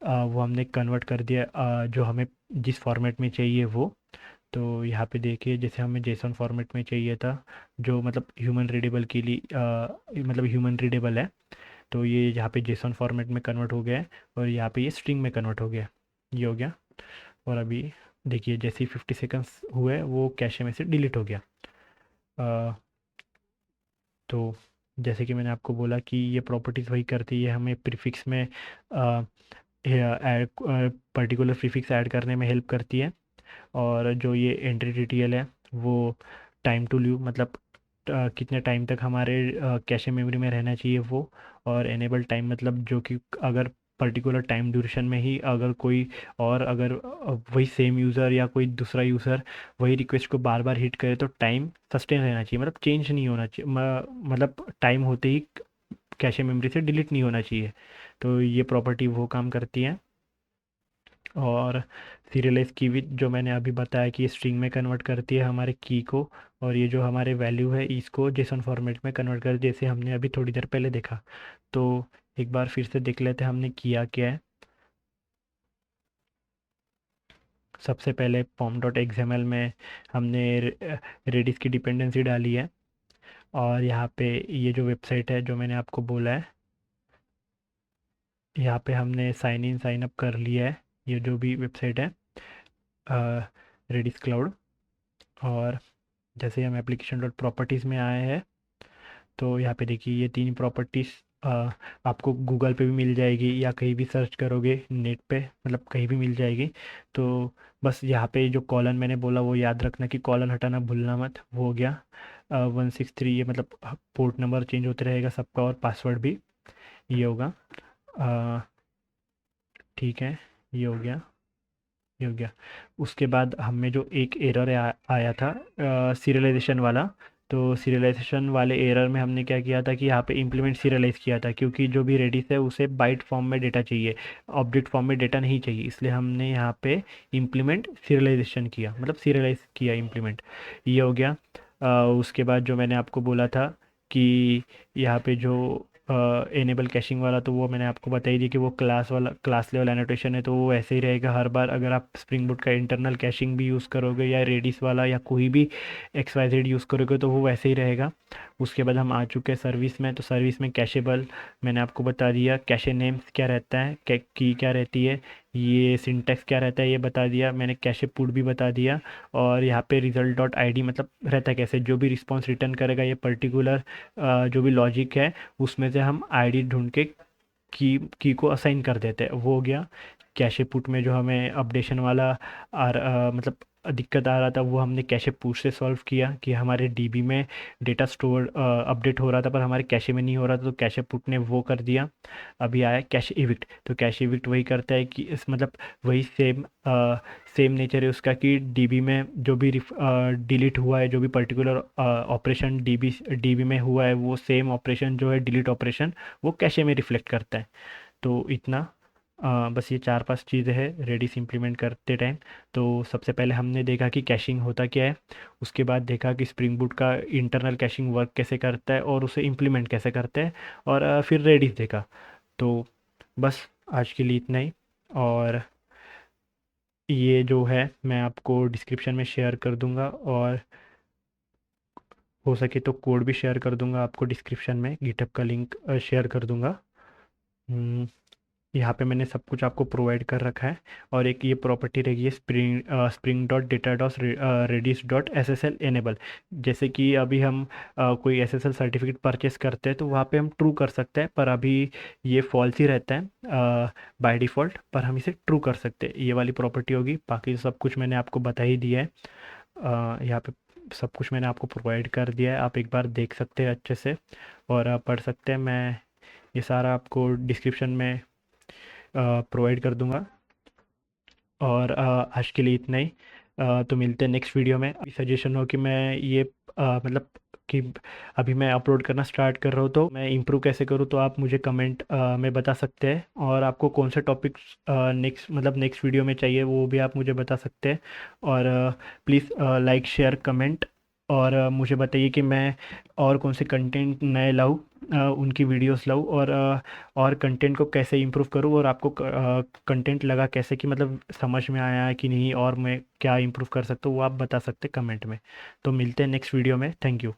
वो हमने कन्वर्ट कर दिया जो हमें जिस फॉर्मेट में चाहिए वो। तो यहाँ पे देखिए, जैसे हमें जेसन फॉर्मेट में चाहिए था, जो मतलब ह्यूमन रीडेबल के लिए मतलब ह्यूमन रीडेबल है, तो ये यहाँ पे जेसन फॉर्मेट में कन्वर्ट हो गया है, और यहाँ पे ये स्ट्रिंग में कन्वर्ट हो गया, ये हो गया। और अभी देखिए, जैसे ही 50 सेकंड्स हुए वो कैशे में से डिलीट हो गया। अ, तो जैसे कि मैंने आपको बोला कि ये प्रॉपर्टीज़ वही करती है, हमें प्रीफिक्स में ऐड पर्टिकुलर प्रीफिक्स ऐड करने में हेल्प करती है। और जो ये एंट्री डिटेल है वो टाइम टू लीव, मतलब कितने टाइम तक हमारे कैशे मेमोरी में रहना चाहिए वो। और एनेबल टाइम, मतलब जो कि अगर पर्टिकुलर टाइम ड्यूरेशन में ही अगर कोई और अगर वही सेम यूज़र या कोई दूसरा यूज़र वही रिक्वेस्ट को बार बार हिट करे तो टाइम सस्टेन रहना चाहिए, मतलब चेंज नहीं होना चाहिए, मतलब टाइम होते ही कैशे मेमोरी से डिलीट नहीं होना चाहिए। तो ये प्रॉपर्टी वो काम करती है। और सीरियलाइज की भी जो मैंने अभी बताया कि स्ट्रिंग में कन्वर्ट करती है हमारे की को, और ये जो हमारे वैल्यू है इसको जेसन फॉर्मेट में कन्वर्ट कर, जैसे हमने अभी थोड़ी देर पहले देखा। तो एक बार फिर से देख लेते हैं हमने किया क्या है। सबसे पहले pom.xml में हमने रेडिस की डिपेंडेंसी डाली है, और यहाँ पे ये जो वेबसाइट है जो मैंने आपको बोला है, यहाँ पे हमने साइन इन साइन अप कर लिया है, ये जो भी वेबसाइट है रेडिस क्लाउड। और जैसे हम एप्लीकेशन डॉट प्रॉपर्टीज़ में आए हैं, तो यहाँ पे देखिए ये तीन प्रॉपर्टीज़ आपको गूगल पे भी मिल जाएगी या कहीं भी सर्च करोगे नेट पे, मतलब कहीं भी मिल जाएगी। तो बस यहाँ पे जो कॉलन मैंने बोला वो याद रखना कि कॉलन हटाना भूलना मत, वो हो गया। 163 ये मतलब पोर्ट नंबर चेंज होते रहेगा सबका, और पासवर्ड भी ये होगा। अ, ठीक है, ये हो गया, ये हो गया। उसके बाद हमें जो एक एरर आया था सीरियलाइजेशन वाला, तो सीरियलाइजेशन वाले एरर में हमने क्या किया था कि यहाँ पे इम्प्लीमेंट सीरियलाइज किया था, क्योंकि जो भी रेडिस है उसे बाइट फॉर्म में डेटा चाहिए, ऑब्जेक्ट फॉर्म में डेटा नहीं चाहिए, इसलिए हमने यहाँ पे इम्प्लीमेंट सीरियलाइजेशन किया, मतलब सीरियलाइज किया इम्प्लीमेंट, ये हो गया। उसके बाद जो मैंने आपको बोला था कि यहाँ पे जो एनेबल कैशिंग वाला, तो वो मैंने आपको बता ही दी कि वो क्लास वाला, क्लास लेवल एनोटेशन है, तो वो ऐसे ही रहेगा हर बार। अगर आप स्प्रिंग बूट का इंटरनल कैशिंग भी यूज़ करोगे या रेडिस वाला या कोई भी XYZ यूज़ करोगे तो वो वैसे ही रहेगा। उसके बाद हम आ चुके हैं सर्विस में, तो सर्विस में कैशेबल मैंने आपको बता दिया, कैशे नेम्स क्या रहता है, की क्या रहती है, ये सिंटैक्स क्या रहता है ये बता दिया मैंने, कैशे पुट भी बता दिया। और यहाँ पे रिजल्ट डॉट ID मतलब रहता है कैसे, जो भी रिस्पॉन्स रिटर्न करेगा ये पर्टिकुलर जो भी लॉजिक है उसमें से हम ID ढूंढ के की को असाइन कर देते हैं, वो हो गया। कैशे पुट में जो हमें अपडेशन वाला मतलब दिक्कत आ रहा था वो हमने कैशे पुट से सॉल्व किया, कि हमारे DB में डेटा स्टोर अपडेट हो रहा था पर हमारे कैशे में नहीं हो रहा था, तो कैशे पुट ने वो कर दिया। अभी आया कैशे इविक्ट, तो कैशे इविक्ट वही करता है कि इस मतलब वही सेम सेम नेचर है उसका, कि DB में जो भी डिलीट हुआ है, जो भी पर्टिकुलर ऑपरेशन DB में हुआ है, वो सेम ऑपरेशन जो है डिलीट ऑपरेशन वो कैशे में रिफ्लेक्ट करता है। तो इतना बस ये चार पांच चीज़ें हैं रेडिस इम्प्लीमेंट करते टाइम। तो सबसे पहले हमने देखा कि कैशिंग होता क्या है, उसके बाद देखा कि स्प्रिंग बूट का इंटरनल कैशिंग वर्क कैसे करता है और उसे इम्प्लीमेंट कैसे करते हैं, और फिर रेडिस देखा। तो बस आज के लिए इतना ही। और ये जो है मैं आपको डिस्क्रिप्शन में शेयर कर दूंगा, और हो सके तो कोड भी शेयर कर दूंगा आपको डिस्क्रिप्शन में, गिटहब का लिंक शेयर कर दूंगा। हम्म, यहाँ पे मैंने सब कुछ आपको प्रोवाइड कर रखा है। और एक ये प्रॉपर्टी रहेगी Spring dot data dot Redis dot S S L enable. जैसे कि अभी हम कोई S S L certificate purchase करते हैं तो वहाँ पे हम ट्रू कर सकते हैं, पर अभी ये फॉल्स ही रहता है बाय डिफ़ॉल्ट, पर हम इसे ट्रू कर सकते हैं। ये वाली प्रॉपर्टी होगी। बाकी सब कुछ मैंने आपको बता ही दिया है। यहाँ पे सब कुछ मैंने आपको प्रोवाइड कर दिया है, आप एक बार देख सकते हैं अच्छे से और पढ़ सकते हैं। मैं ये सारा आपको डिस्क्रिप्शन में प्रोवाइड कर दूंगा। और आज के लिए इतना ही। तो मिलते हैं नेक्स्ट वीडियो में। सजेशन हो कि मैं ये मतलब कि अभी मैं अपलोड करना स्टार्ट कर रहा हूँ तो मैं इम्प्रूव कैसे करूँ, तो आप मुझे कमेंट में बता सकते हैं। और आपको कौन से टॉपिक्स नेक्स्ट वीडियो में चाहिए वो भी आप मुझे बता सकते हैं। और प्लीज़ लाइक शेयर कमेंट। और मुझे बताइए कि मैं और कौन से कंटेंट नए लाऊँ, उनकी वीडियोस लाऊँ। और कंटेंट को कैसे इम्प्रूव करूँ, और आपको कंटेंट लगा कैसे, कि मतलब समझ में आया है कि नहीं, और मैं क्या इम्प्रूव कर सकता हूँ वो आप बता सकते हैं कमेंट में। तो मिलते हैं नेक्स्ट वीडियो में। Thank you.